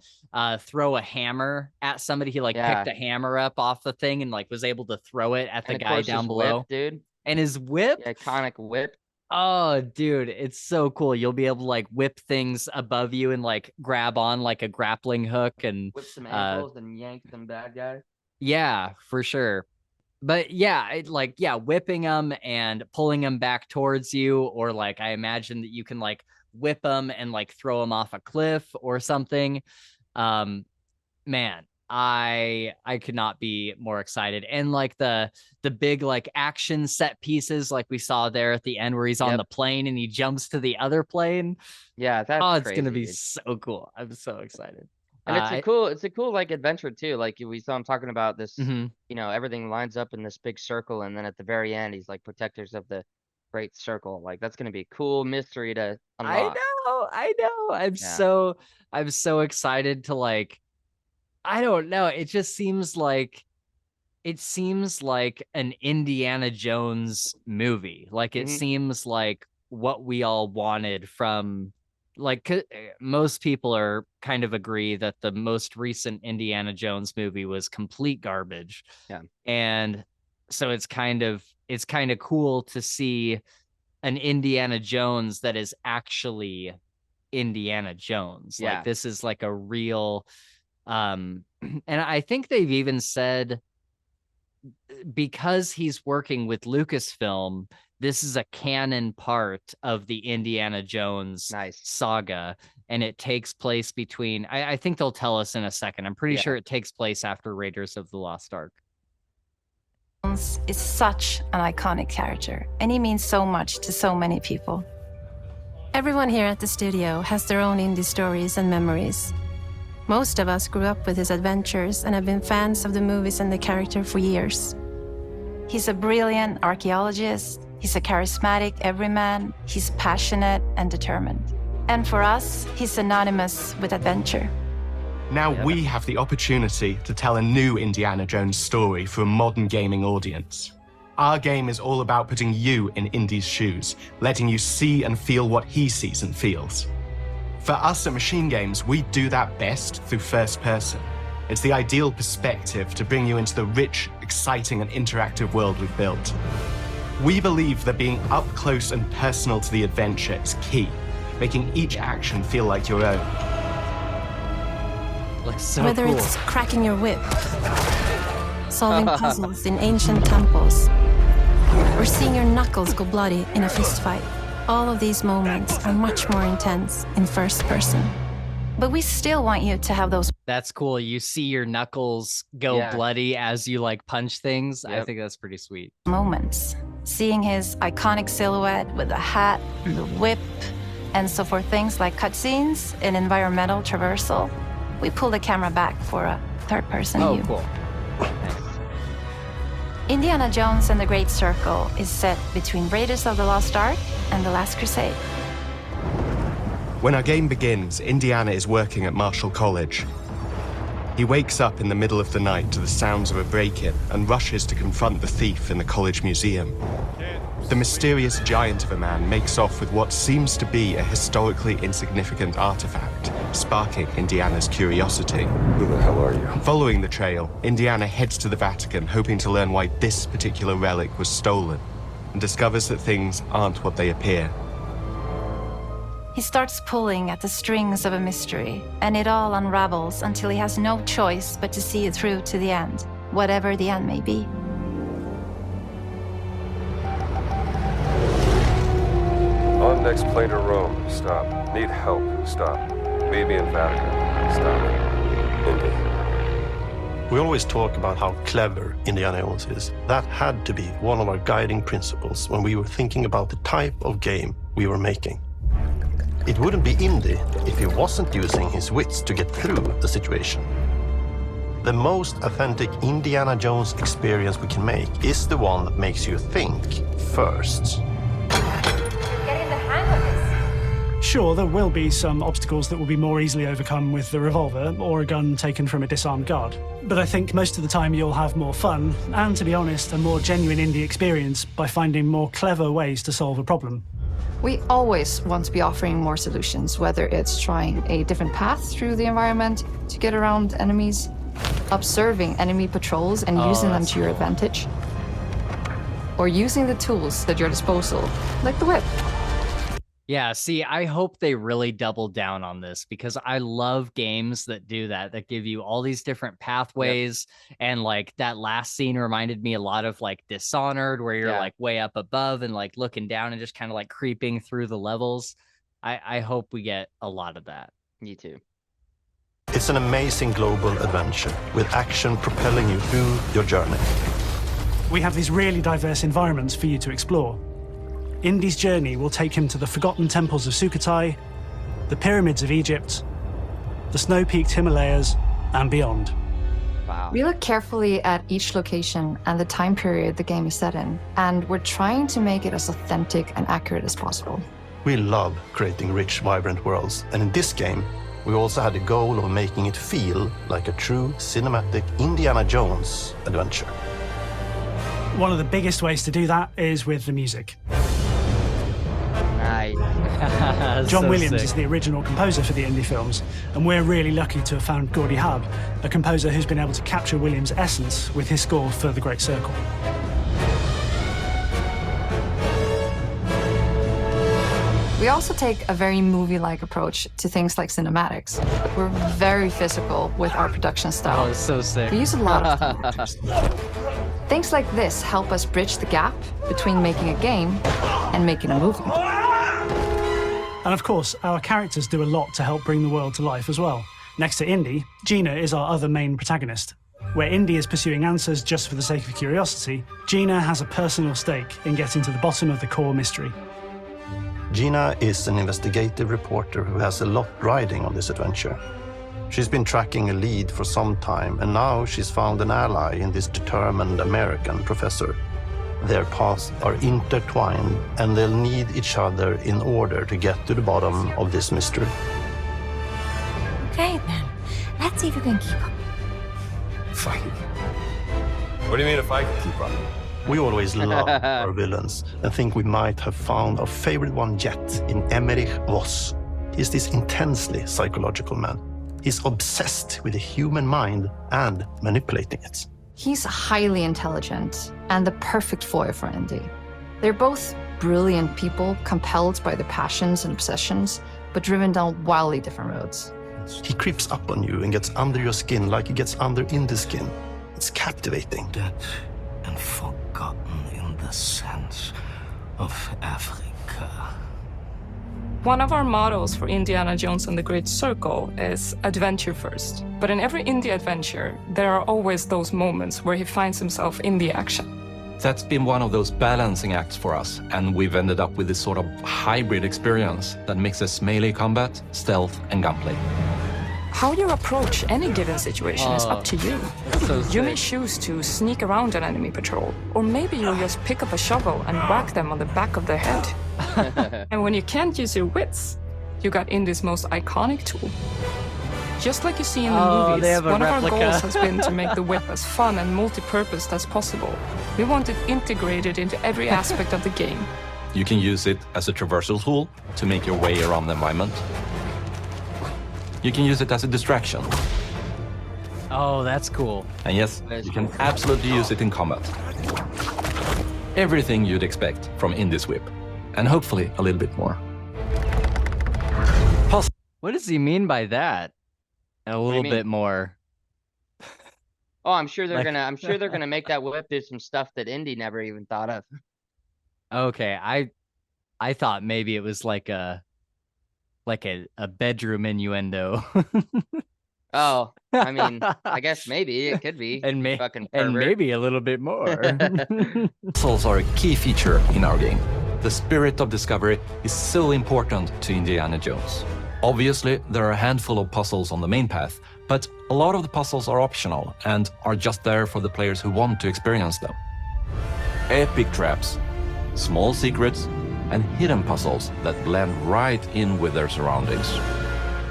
throw a hammer at somebody. He picked a hammer up off the thing and like was able to throw it at the guy down below. Whip, dude. And his whip, the iconic whip. Oh, dude, it's so cool. You'll be able to like whip things above you and like grab on like a grappling hook and whip some ankles and yank some bad guys. Yeah, for sure. But yeah, whipping them and pulling them back towards you, or like I imagine that you can like whip them and like throw them off a cliff or something. Man, I could not be more excited. And like the big like action set pieces like we saw there at the end where he's on the plane and he jumps to the other plane. Yeah, that's crazy, gonna be so cool. I'm so excited. And it's a cool like adventure too. Like we saw him talking about this, everything lines up in this big circle, and then at the very end he's like protectors of the great circle. Like that's gonna be a cool mystery to unlock. I know. I'm so excited to like, I don't know. It just seems like an Indiana Jones movie. Like it seems like what we all wanted from, like, most people are kind of agree that the most recent Indiana Jones movie was complete garbage. Yeah. And so it's kind of cool to see an Indiana Jones that is actually Indiana Jones. Yeah. Like this is like a real and I think they've even said because he's working with Lucasfilm, this is a canon part of the Indiana Jones saga, and it takes place between, I think they'll tell us in a second. I'm pretty sure it takes place after Raiders of the Lost Ark. Is such an iconic character, and he means so much to so many people. Everyone here at the studio has their own indie stories and memories. Most of us grew up with his adventures and have been fans of the movies and the character for years. He's a brilliant archaeologist, he's a charismatic everyman, he's passionate and determined. And for us, he's synonymous with adventure. Now we have the opportunity to tell a new Indiana Jones story for a modern gaming audience. Our game is all about putting you in Indy's shoes, letting you see and feel what he sees and feels. For us at Machine Games, we do that best through first person. It's the ideal perspective to bring you into the rich, exciting, and interactive world we've built. We believe that being up close and personal to the adventure is key, making each action feel like your own. Looks so Whether cool. it's cracking your whip, solving puzzles in ancient temples, or seeing your knuckles go bloody in a fistfight, all of these moments are much more intense in first person. But we still want you to have those. That's cool. You see your knuckles go bloody as you like punch things. I think that's pretty sweet. Moments. Seeing his iconic silhouette with the hat, the whip, and so for things like cutscenes and environmental traversal, we pull the camera back for a third-person view. Cool. Indiana Jones and the Great Circle is set between Raiders of the Lost Ark and The Last Crusade. When our game begins, Indiana is working at Marshall College. He wakes up in the middle of the night to the sounds of a break-in and rushes to confront the thief in the college museum. The mysterious giant of a man makes off with what seems to be a historically insignificant artifact, sparking Indiana's curiosity. Who the hell are you? Following the trail, Indiana heads to the Vatican, hoping to learn why this particular relic was stolen, and discovers that things aren't what they appear. He starts pulling at the strings of a mystery, and it all unravels until he has no choice but to see it through to the end, whatever the end may be. On next plane to Rome. Stop. Need help. Stop. Maybe in Vatican. Stop. Indy. We always talk about how clever Indiana Jones is. That had to be one of our guiding principles when we were thinking about the type of game we were making. It wouldn't be Indy if he wasn't using his wits to get through the situation. The most authentic Indiana Jones experience we can make is the one that makes you think first. Getting the hang of this. Sure, there will be some obstacles that will be more easily overcome with the revolver or a gun taken from a disarmed guard. But I think most of the time you'll have more fun, and to be honest, a more genuine indie experience by finding more clever ways to solve a problem. We always want to be offering more solutions, whether it's trying a different path through the environment to get around enemies, observing enemy patrols and using them to your advantage, or using the tools at your disposal, like the whip. Yeah, see, I hope they really double down on this because I love games that do that give you all these different pathways. Yep. And like that last scene reminded me a lot of like Dishonored, where you're like way up above and like looking down and just kind of like creeping through the levels. I hope we get a lot of that. Me too. It's an amazing global adventure with action propelling you through your journey. We have these really diverse environments for you to explore. Indy's journey will take him to the forgotten temples of Sukhothai, the pyramids of Egypt, the snow-peaked Himalayas, and beyond. Wow. We look carefully at each location and the time period the game is set in, and we're trying to make it as authentic and accurate as possible. We love creating rich, vibrant worlds, and in this game, we also had the goal of making it feel like a true cinematic Indiana Jones adventure. One of the biggest ways to do that is with the music. John Williams is the original composer for the indie films, and we're really lucky to have found Gordy Hub, a composer who's been able to capture Williams' essence with his score for The Great Circle. We also take a very movie-like approach to things like cinematics. We're very physical with our production style. Oh, it's so sick. We use a lot of things like this help us bridge the gap between making a game and making a movie. And of course, our characters do a lot to help bring the world to life as well. Next to Indy, Gina is our other main protagonist. Where Indy is pursuing answers just for the sake of curiosity, Gina has a personal stake in getting to the bottom of the core mystery. Gina is an investigative reporter who has a lot riding on this adventure. She's been tracking a lead for some time, and now she's found an ally in this determined American professor. Their paths are intertwined, and they'll need each other in order to get to the bottom of this mystery. Okay, then. Let's see if you can keep up. Fine. What do you mean if I can keep up? We always love our villains and think we might have found our favorite one yet in Emmerich Voss. He's this intensely psychological man. He's obsessed with the human mind and manipulating it. He's highly intelligent and the perfect foil for Indy. They're both brilliant people, compelled by their passions and obsessions, but driven down wildly different roads. He creeps up on you and gets under your skin like he gets under Indy's skin. It's captivating. Dead and forgotten in the sense of Africa. One of our mottos for Indiana Jones and the Great Circle is adventure first. But in every indie adventure, there are always those moments where he finds himself in the action. That's been one of those balancing acts for us, and we've ended up with this sort of hybrid experience that mixes melee combat, stealth, and gunplay. How you approach any given situation is up to you. You may choose to sneak around an enemy patrol, or maybe you'll just pick up a shovel and whack them on the back of their head. And when you can't use your wits, you got Indy's most iconic tool, Just like you see in the Oh, they movies, have a one of our replica. goals has been to make the whip as fun and multi-purposed as possible. We want it integrated into every aspect of the game. You can use it as a traversal tool to make your way around the environment. You can use it as a distraction. Oh, that's cool. And yes, you can absolutely use it in combat. Everything you'd expect from Indy's whip. And hopefully a little bit more. What does he mean by that? A little mean? bit more. Oh, I'm sure they're Like- gonna make that whip do some stuff that Indy never even thought of. Okay, I thought maybe it was like a bedroom innuendo. Oh, I mean, I guess maybe it could be. and fucking and pervert. maybe a little bit more. Puzzles are a key feature in our game. The spirit of discovery is so important to Indiana Jones. Obviously, there are a handful of puzzles on the main path, but a lot of the puzzles are optional and are just there for the players who want to experience them. Epic traps, small secrets, and hidden puzzles that blend right in with their surroundings.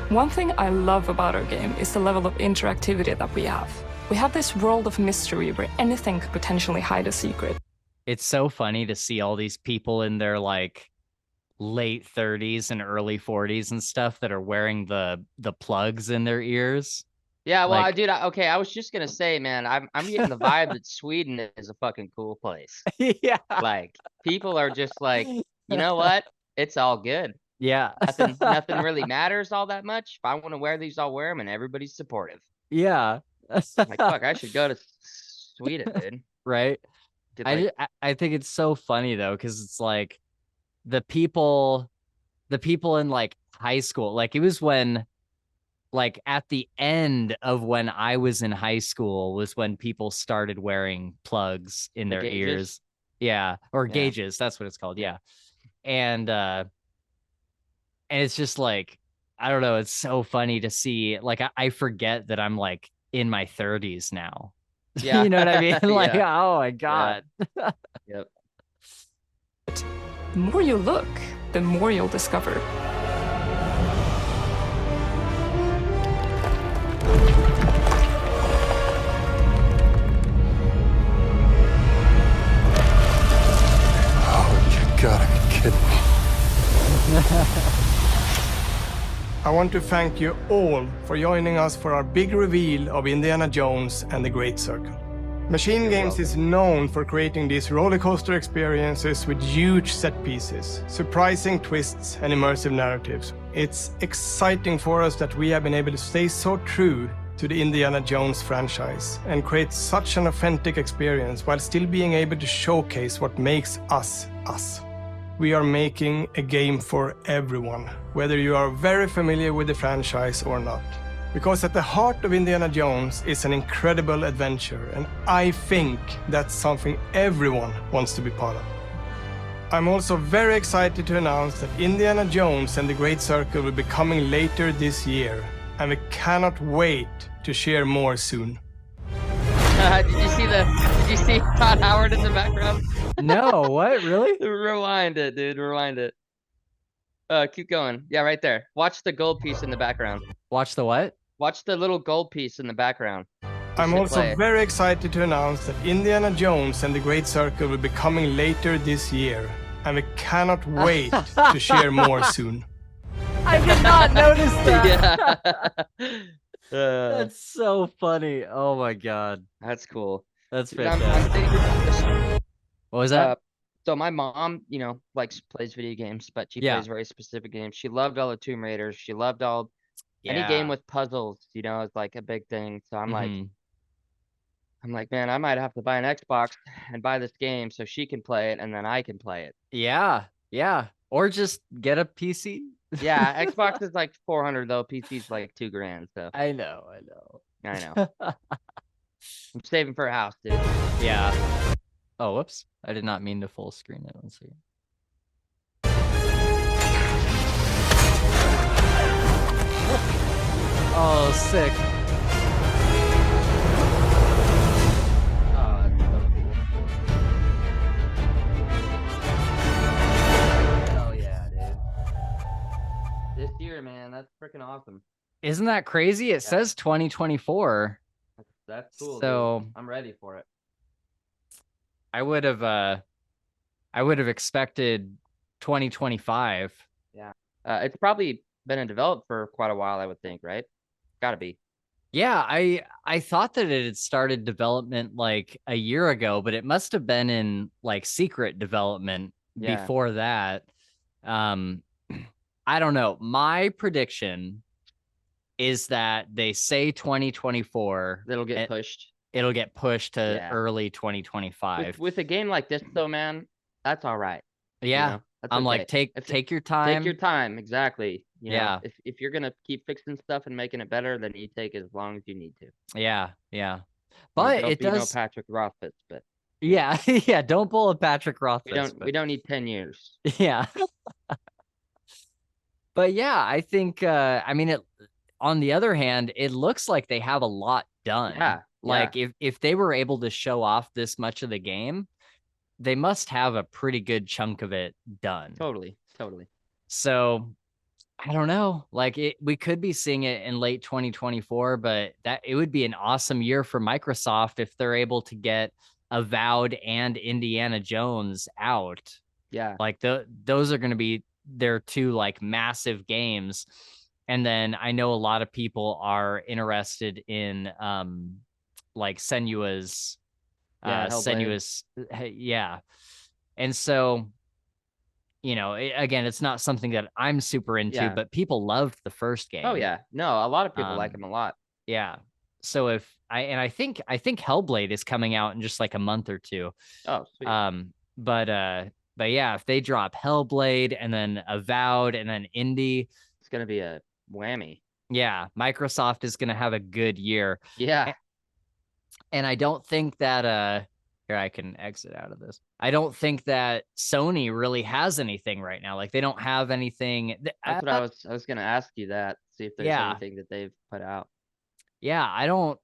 One thing I love about our game is the level of interactivity that we have. We have this world of mystery where anything could potentially hide a secret. It's so funny to see all these people in their like late 30s and early 40s and stuff that are wearing the plugs in their ears. Yeah, well, Like- okay, I was just gonna say, man, I'm getting the vibe that Sweden is a fucking cool place. Yeah. Like, people are just like, you know what? It's all good. Yeah. Nothing really matters all that much. If I want to wear these, I'll wear them, and everybody's supportive. Yeah. Like, fuck, I should go to Sweden, dude. Right. Get, like- I think it's so funny though, because it's like the people in like high school, like it was when like at the end of when I was in high school was when people started wearing plugs in The their gauges? ears. Yeah. Or Yeah. gauges. That's what it's called. Yeah. And it's just like, I don't know. It's so funny to see, like, I forget that I'm like in my 30s now. Yeah. You know what I mean? Like, Yeah. oh my God. Yep. The more you look, the more you'll discover. Oh, you gotta be kidding me. I want to thank you all for joining us for our big reveal of Indiana Jones and the Great Circle. Machine Games is known for creating these rollercoaster experiences with huge set pieces, surprising twists, and immersive narratives. It's exciting for us that we have been able to stay so true to the Indiana Jones franchise and create such an authentic experience while still being able to showcase what makes us us. We are making a game for everyone, whether you are very familiar with the franchise or not. Because at the heart of Indiana Jones is an incredible adventure, and I think that's something everyone wants to be part of. I'm also very excited to announce that Indiana Jones and the Great Circle will be coming later this year, and we cannot wait to share more soon. Did you see Todd Howard in the background? No, what? Really? Rewind it, dude. Rewind it. Keep going. Yeah, right there. Watch the gold piece in the background. Watch the what? Watch the little gold piece in the background. I'm also very excited to announce that Indiana Jones and the Great Circle will be coming later this year, and we cannot wait to share more soon. I did not notice that. Yeah. That's so funny. Oh my God. That's cool. That's Dude, I'm fantastic. What was that? So my mom, plays video games, but she Yeah. plays very specific games. She loved all the Tomb Raiders. She loved any game with puzzles, is like a big thing. So I'm like, man, I might have to buy an Xbox and buy this game so she can play it and then I can play it. Yeah. Yeah. Or just get a PC. Yeah, Xbox is like 400 though. PC's like $2,000. So I know. I'm saving for a house, dude. Yeah. Oh, whoops. I did not mean to full screen it. Let's see. Oh, sick. Oh, that's so cool. Oh yeah, dude. This year, man, that's freaking awesome. Isn't that crazy? It says 2024. That's cool. So dude. I'm ready for it. I would have expected 2025. Yeah. It's probably been in development for quite a while, I would think, right? Gotta be. Yeah, I thought that it had started development like a year ago, but it must have been in like secret development before that. I don't know. My prediction is that they say 2024. It'll get pushed. It'll get pushed to early 2025. With a game like this, though, man, that's all right. Yeah. You know? I'm like, take your time. Take your time, exactly. You Yeah. know, if you're gonna keep fixing stuff and making it better, then you take as long as you need to. Yeah. But it does. No Patrick Rothfuss, but yeah, yeah. Don't pull a Patrick Rothfuss. We don't need 10 years. Yeah. But yeah, I think. I mean, on the other hand, it looks like they have a lot done. Yeah. Like if they were able to show off this much of the game, they must have a pretty good chunk of it done. Totally. So I don't know. Like we could be seeing it in late 2024, but it would be an awesome year for Microsoft if they're able to get Avowed and Indiana Jones out. Yeah. Like those are going to be their two like massive games. And then I know a lot of people are interested in like Senua's yeah. And so, you know, again, it's not something that I'm super into, but people loved the first game. Oh yeah. No, a lot of people like him a lot. Yeah. So I think Hellblade is coming out in just like a month or two. Oh, sweet. But yeah, if they drop Hellblade and then Avowed and then Indie, it's gonna be a whammy. Yeah, Microsoft is gonna have a good year. Yeah. And I don't think that here I can exit out of this. I don't think that Sony really has anything right now. Like they don't have anything. That's what I was gonna ask you that. See if there's anything that they've put out. Yeah, I don't.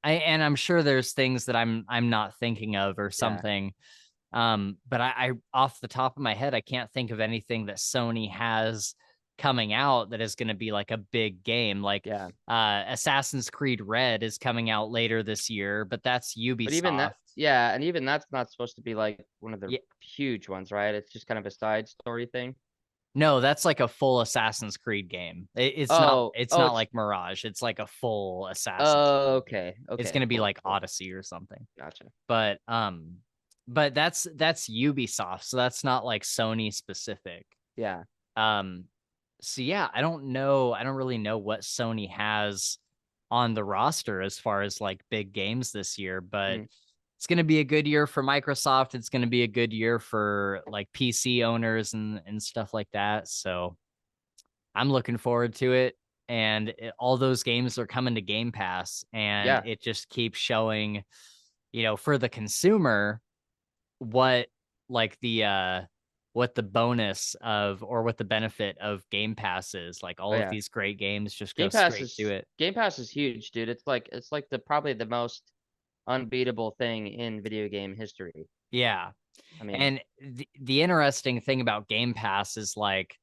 And I'm sure there's things that I'm not thinking of or something. But I off the top of my head, I can't think of anything that Sony has coming out that is going to be like a big game. Like Assassin's Creed Red is coming out later this year, but that's Ubisoft. But even that's not supposed to be like one of the huge ones, right? It's just kind of a side story thing. No, that's like a full Assassin's Creed game. It's not like Mirage. It's like a full Assassin's Creed. Okay. It's going to be like Odyssey or something. Gotcha. But that's Ubisoft, so that's not like Sony specific. Yeah. So yeah, I don't really know what Sony has on the roster as far as like big games this year, but it's going to be a good year for Microsoft. It's going to be a good year for like PC owners and stuff like that. So I'm looking forward to it. And all those games are coming to Game Pass, and it just keeps showing, you know, for the consumer, what the bonus of or what the benefit of Game Pass is. Like all of these great games just go straight to it. Game Pass is huge, dude. It's like probably the most unbeatable thing in video game history. Yeah. I mean, and the interesting thing about Game Pass is like,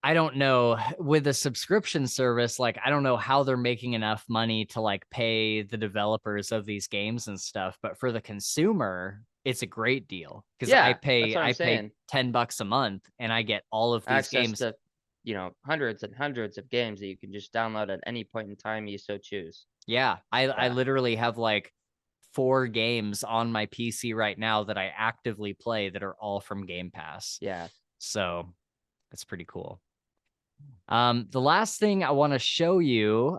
I don't know, with a subscription service, like I don't know how they're making enough money to like pay the developers of these games and stuff, but for the consumer, it's a great deal because I pay $10 a month and I get all of these games. To, you know, hundreds and hundreds of games that you can just download at any point in time you so choose. Yeah, I literally have like 4 games on my PC right now that I actively play that are all from Game Pass. Yeah. So that's pretty cool. The last thing I want to show you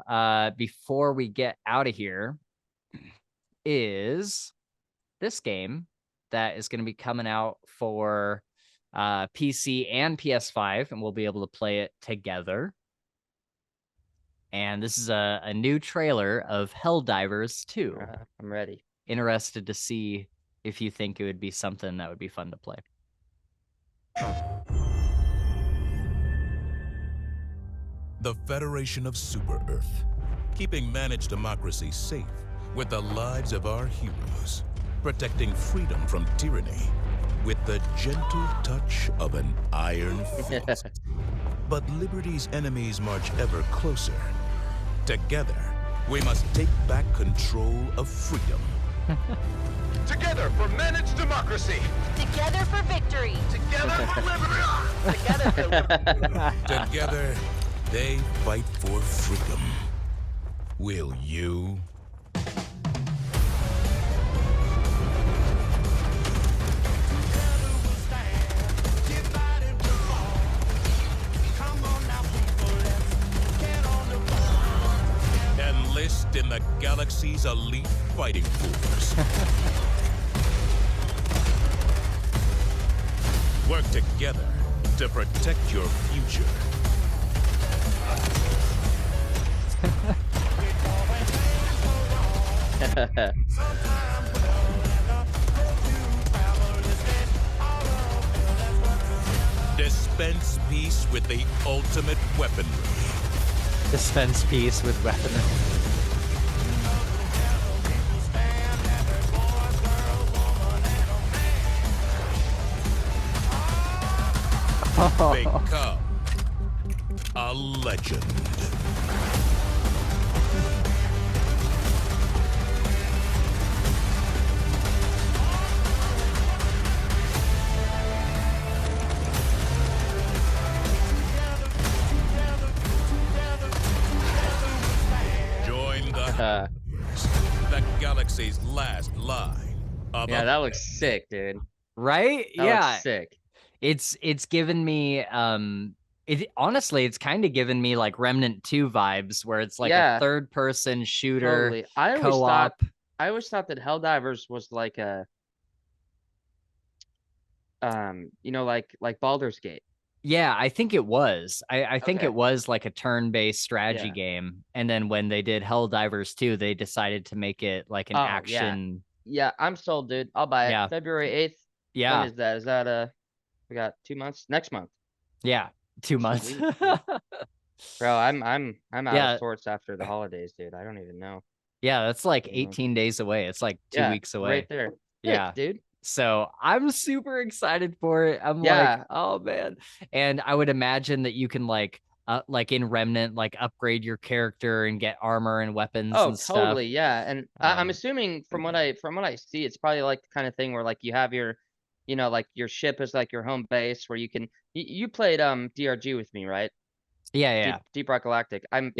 before we get out of here is this game that is going to be coming out for PC and PS5, and we'll be able to play it together. And this is a new trailer of Helldivers 2. I'm ready. Interested to see if you think it would be something that would be fun to play. The Federation of Super Earth, keeping managed democracy safe with the lives of our heroes, protecting freedom from tyranny with the gentle touch of an iron fist. But liberty's enemies march ever closer. Together, we must take back control of freedom. Together for managed democracy. Together for victory. Together for liberty. Together for liberty. Together, they fight for freedom. Will you? Enlist in the galaxy's elite fighting force. Work together to protect your future. Dispense peace with the ultimate weaponry. Dispense peace with weaponry. Become a legend. Join the galaxy's last line. Yeah, that looks sick, dude. Right? That Yeah. looks sick. It's given me honestly it's kind of given me like Remnant 2 vibes where it's like a third person shooter Totally. I co-op. always thought that Helldivers was like a you know, like Baldur's Gate. Yeah, I think it was. I think Okay. it was like a turn-based strategy game. And then when they did Helldivers 2, they decided to make it like an action. Yeah, I'm sold, dude. I'll buy it. Yeah. February 8th. Yeah. When is that? Is that we got 2 months? Next month. Yeah, 2 months. Sweet, dude. Bro, I'm out Yeah. of sorts after the holidays, dude. I don't even know. Yeah, that's like 18 days away. It's like 2 weeks away. Right there. Yeah, dude. So I'm super excited for it. I'm Yeah. like, oh man. And I would imagine that you can like in Remnant, like upgrade your character and get armor and weapons Oh, and stuff. totally. Yeah. And I'm assuming from what I see, it's probably like the kind of thing where like you have your, you know, like your ship is like your home base where you can, you played DRG with me, right? Yeah. Deep Rock Galactic. I'm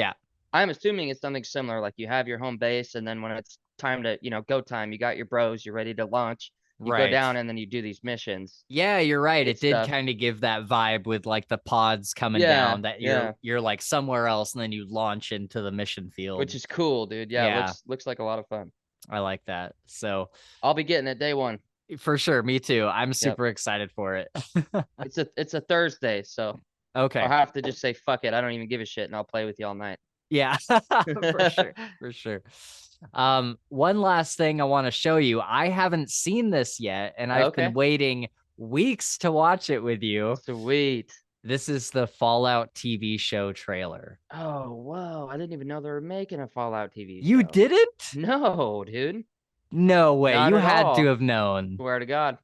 assuming it's something similar. Like you have your home base, and then when it's time to, you know, go time, you got your bros, you're ready to launch. You go Right. down and then you do these missions. Yeah, you're right. Good It did stuff. kind of give that vibe with like the pods coming Yeah, down that you're like somewhere else and then you launch into the mission field. Which is cool, dude. Yeah, looks like a lot of fun. I like that. So I'll be getting it day one. for sure, me too. I'm super excited for it. It's a Thursday, so Okay. I'll have to just say fuck it. I don't even give a shit, and I'll play with you all night. Yeah, for sure. One last thing I want to show you. I haven't seen this yet, and I've been waiting weeks to watch it with you. Sweet. This is the Fallout TV show trailer. Oh, whoa. I didn't even know they were making a Fallout TV show. You didn't? No, dude. No way. Not You at had all. to have known. Swear to God.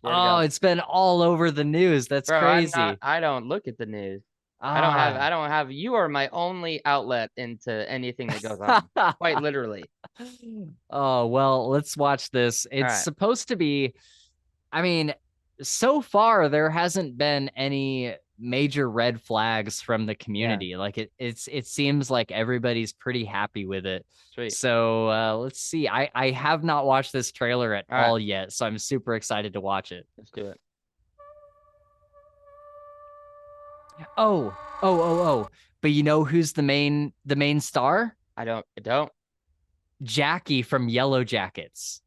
Swear to Oh, God. it's been all over the news. That's Bro, crazy. I don't look at the news. Ah. I don't have, you are my only outlet into anything that goes on. Quite literally. Oh, well, let's watch this. It's right. supposed to be, I mean, so far there hasn't been any major red flags from the community. Like it seems like everybody's pretty happy with it. Sweet. So let's see. I have not watched this trailer at All right. all yet, so I'm super excited to watch it. Let's do it. Oh. But you know who's the main star? I don't. Jackie from Yellow Jackets.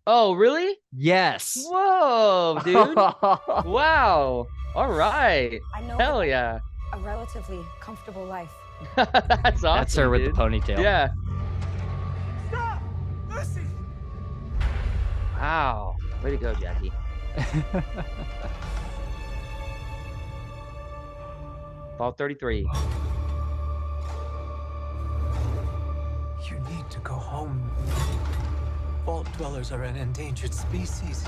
Oh, really? Yes. Whoa, dude. Wow. All right. I know Hell yeah. a relatively comfortable life. That's awesome. That's her with dude. the ponytail. Yeah. Stop! Lucy! Wow. Way to go, Jackie. Ball 33. You need to go home. Vault dwellers are an endangered species.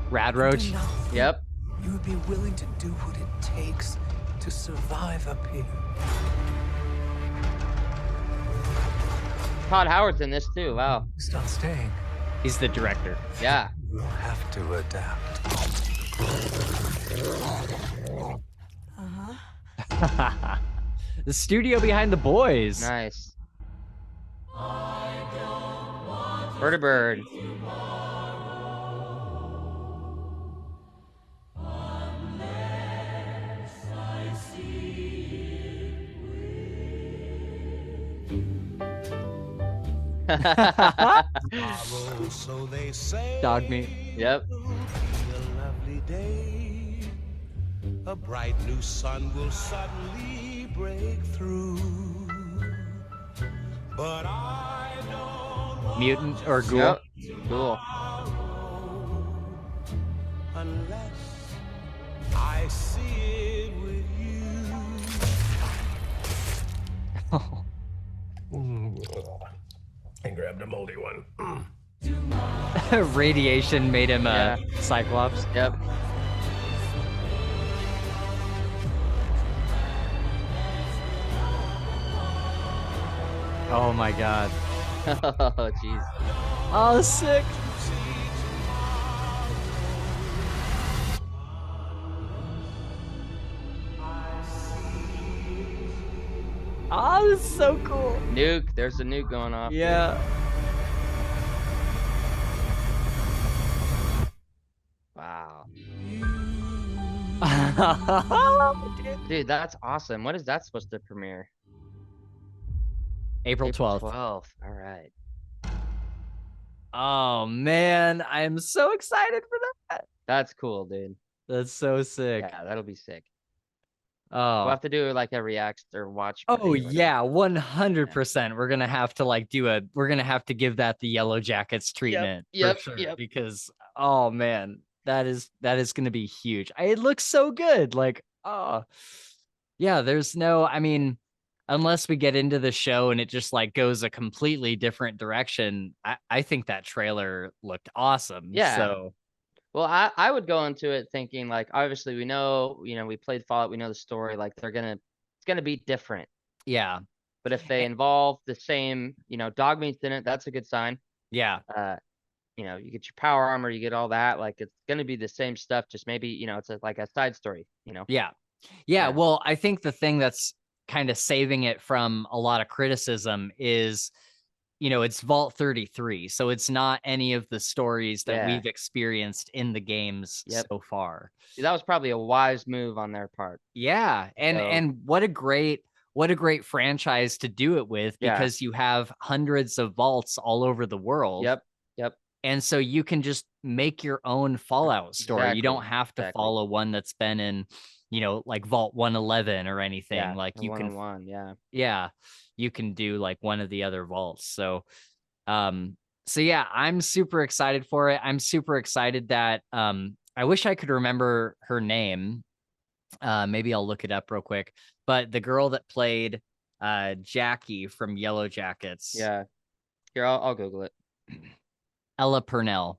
Rad Roach. Yep. You would be willing to do what it takes to survive up here. Todd Howard's in this too. Wow. He's not staying. He's the director. Yeah. We'll have to adapt. The studio behind The Boys. Nice. Bird Bird. So they say. Dog meat. Yep. A lovely day. A bright new sun will suddenly break through. But I don't Mutant or ghoul? Yep. Cool. unless I see it with you. I grabbed a moldy one. Radiation made him a Cyclops. Yep. Oh my god. Oh jeez. Oh, sick. Oh, this is so cool. Nuke. There's a nuke going off. Yeah. Wow. Dude, that's awesome. When is that supposed to premiere? April 12th. 12th. All right. Oh man, I am so excited for that. That's cool, dude. That's so sick. Yeah, that'll be sick. Oh. We'll have to do like a react or watch. Oh party or yeah, 100%. We're gonna have to like we're gonna have to give that the Yellow Jackets treatment Yep, for sure. yep. Because oh man, that is gonna be huge. It looks so good. Like, oh yeah, there's no, I mean, unless we get into the show and it just like goes a completely different direction, I think that trailer looked awesome. Yeah. So Well, I would go into it thinking like, obviously we know, we played Fallout, we know the story, like it's gonna be different. yeah. But if they involve the same, dog meat's in it, that's a good sign. Yeah. You get your power armor, you get all that, like it's gonna be the same stuff, just maybe, it's like a side story, Yeah. Yeah. Well, I think the thing that's kind of saving it from a lot of criticism is, it's Vault 33. So it's not any of the stories that we've experienced in the games so far. That was probably a wise move on their part. Yeah. And what a great franchise to do it with, because you have hundreds of vaults all over the world. Yep. And so you can just make your own Fallout story. You don't have to follow one that's been in, like Vault 111 or anything. Yeah, like you can, yeah, you can do like one of the other vaults. So, yeah, I'm super excited for it. I'm super excited that, I wish I could remember her name. Maybe I'll look it up real quick. But the girl that played, Jackie from Yellow Jackets. Yeah. Here, I'll Google it. Ella Purnell.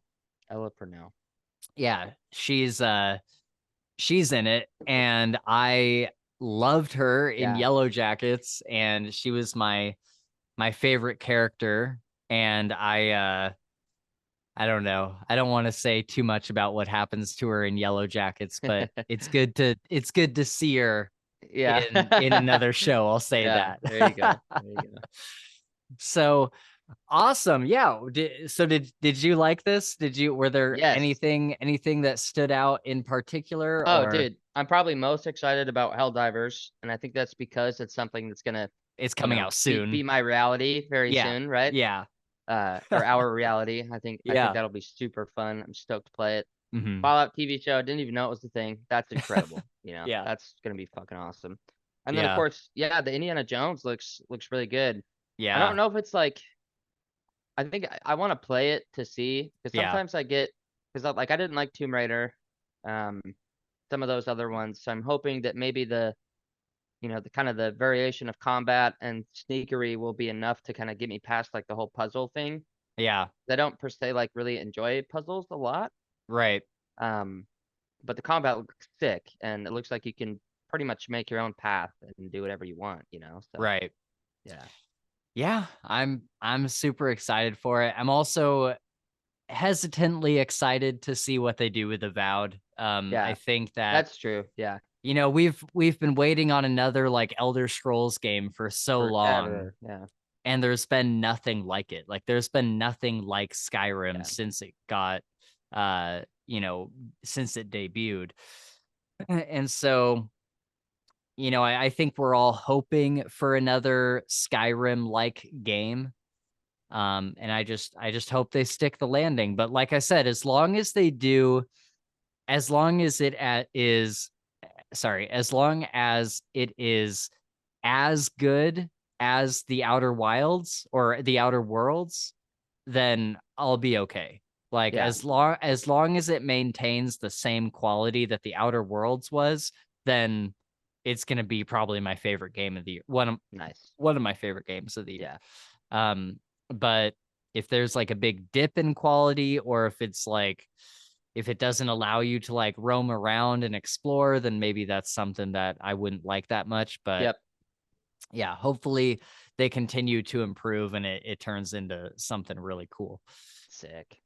Yeah, she's in it, and I loved her in Yellow Jackets, and she was my favorite character. And I don't know. I don't want to say too much about what happens to her in Yellow Jackets, but it's good to see her in another show. I'll say that. There you go. So awesome. Yeah. Did you like this? Were there anything that stood out in particular? Oh, dude, I'm probably most excited about Helldivers, and I think that's because it's something that's it's coming out soon. Be my reality very soon, right? Yeah. Or our reality. I think that'll be super fun. I'm stoked to play it. Mhm. Fallout TV show, didn't even know it was the thing. That's incredible. That's gonna be fucking awesome. And then of course, the Indiana Jones looks really good. Yeah. I don't know if it's like, I think I want to play it to see, because sometimes I didn't like Tomb Raider, some of those other ones. So I'm hoping that maybe the kind of the variation of combat and sneakery will be enough to kind of get me past like the whole puzzle thing. Yeah. I don't per se like really enjoy puzzles a lot. Right. But the combat looks sick, and it looks like you can pretty much make your own path and do whatever you want, So, right. Yeah. I'm super excited for it. I'm also hesitantly excited to see what they do with Avowed. I think that that's true. Yeah. We've been waiting on another like Elder Scrolls game for so long. Forever. Yeah. And there's been nothing like it. Like there's been nothing like Skyrim since it got since it debuted. And so I think we're all hoping for another Skyrim like game. And I just hope they stick the landing. But like I said, as long as it is as good as the Outer Wilds or the Outer Worlds, then I'll be okay. Like as long as it maintains the same quality that the Outer Worlds was, then it's gonna be probably my favorite game of the year. One of my favorite games of the year. But if there's like a big dip in quality, or if it doesn't allow you to like roam around and explore, then maybe that's something that I wouldn't like that much. But yeah, hopefully they continue to improve and it turns into something really cool. Sick.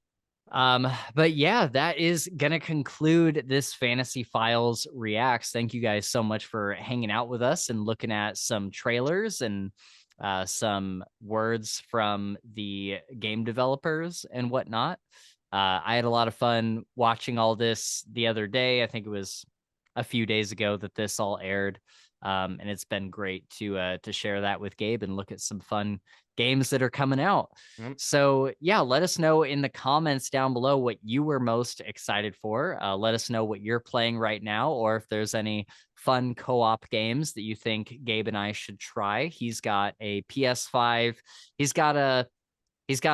But yeah, that is gonna conclude this Fantasy Files Reacts. Thank you guys so much for hanging out with us and looking at some trailers and some words from the game developers and whatnot. I had a lot of fun watching all this the other day. I think it was a few days ago that this all aired. And it's been great to share that with Gabe and look at some fun games that are coming out. So yeah, let us know in the comments down below what you were most excited for. Let us know what you're playing right now, or if there's any fun co-op games that you think Gabe and I should try. He's got a PS5. He's got a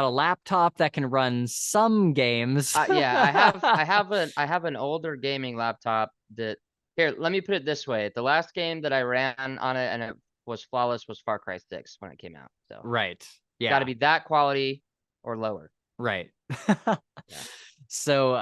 laptop that can run some games. Yeah, I have an older gaming laptop that. Here, let me put it this way. The last game that I ran on it and it was flawless was Far Cry 6 when it came out. So right. Yeah. Got to be that quality or lower. Right. So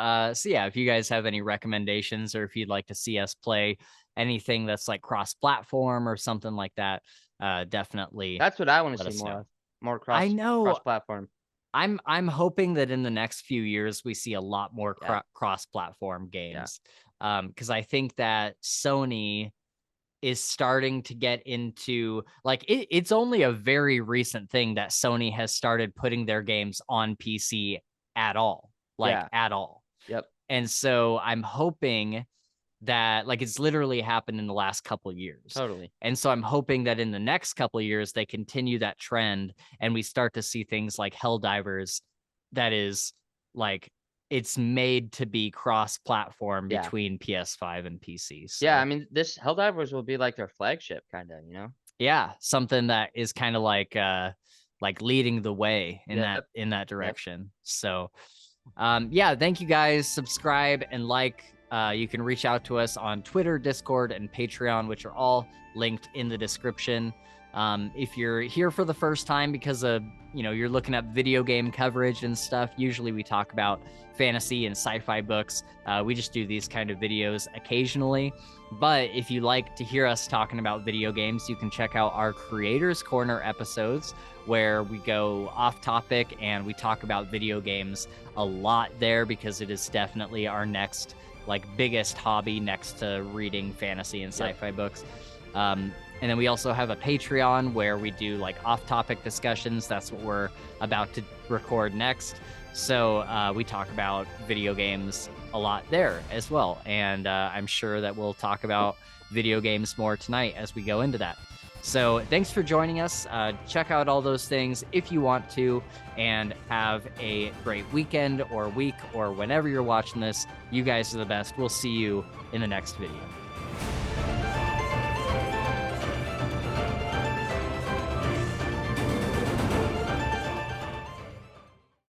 yeah, if you guys have any recommendations or if you'd like to see us play anything that's like cross-platform or something like that, definitely. That's what I want to see more of. More cross-platform. I'm hoping that in the next few years we see a lot more cross-platform games. Because I think that Sony is starting to get into like it's only a very recent thing that Sony has started putting their games on PC at all. At all. Yep. And so I'm hoping that like it's literally happened in the last couple of years. Totally. And so I'm hoping that in the next couple of years they continue that trend and we start to see things like Helldivers that is like it's made to be cross-platform between PS5 and PC. So. Yeah, I mean, this Helldivers will be like their flagship, kind of, Yeah, something that is kind of like leading the way in that direction. So, yeah, thank you guys. Subscribe and like. You can reach out to us on Twitter, Discord, and Patreon, which are all linked in the description. If you're here for the first time because of you're looking up video game coverage and stuff, usually we talk about fantasy and sci-fi books. We just do these kind of videos occasionally. But if you like to hear us talking about video games, you can check out our Creators Corner episodes where we go off topic and we talk about video games a lot there because it is definitely our next biggest hobby next to reading fantasy and sci-fi books. And then we also have a Patreon where we do off-topic discussions. That's what we're about to record next. So we talk about video games a lot there as well. And I'm sure that we'll talk about video games more tonight as we go into that. So thanks for joining us. Check out all those things if you want to, and have a great weekend or week or whenever you're watching this. You guys are the best. We'll see you in the next video.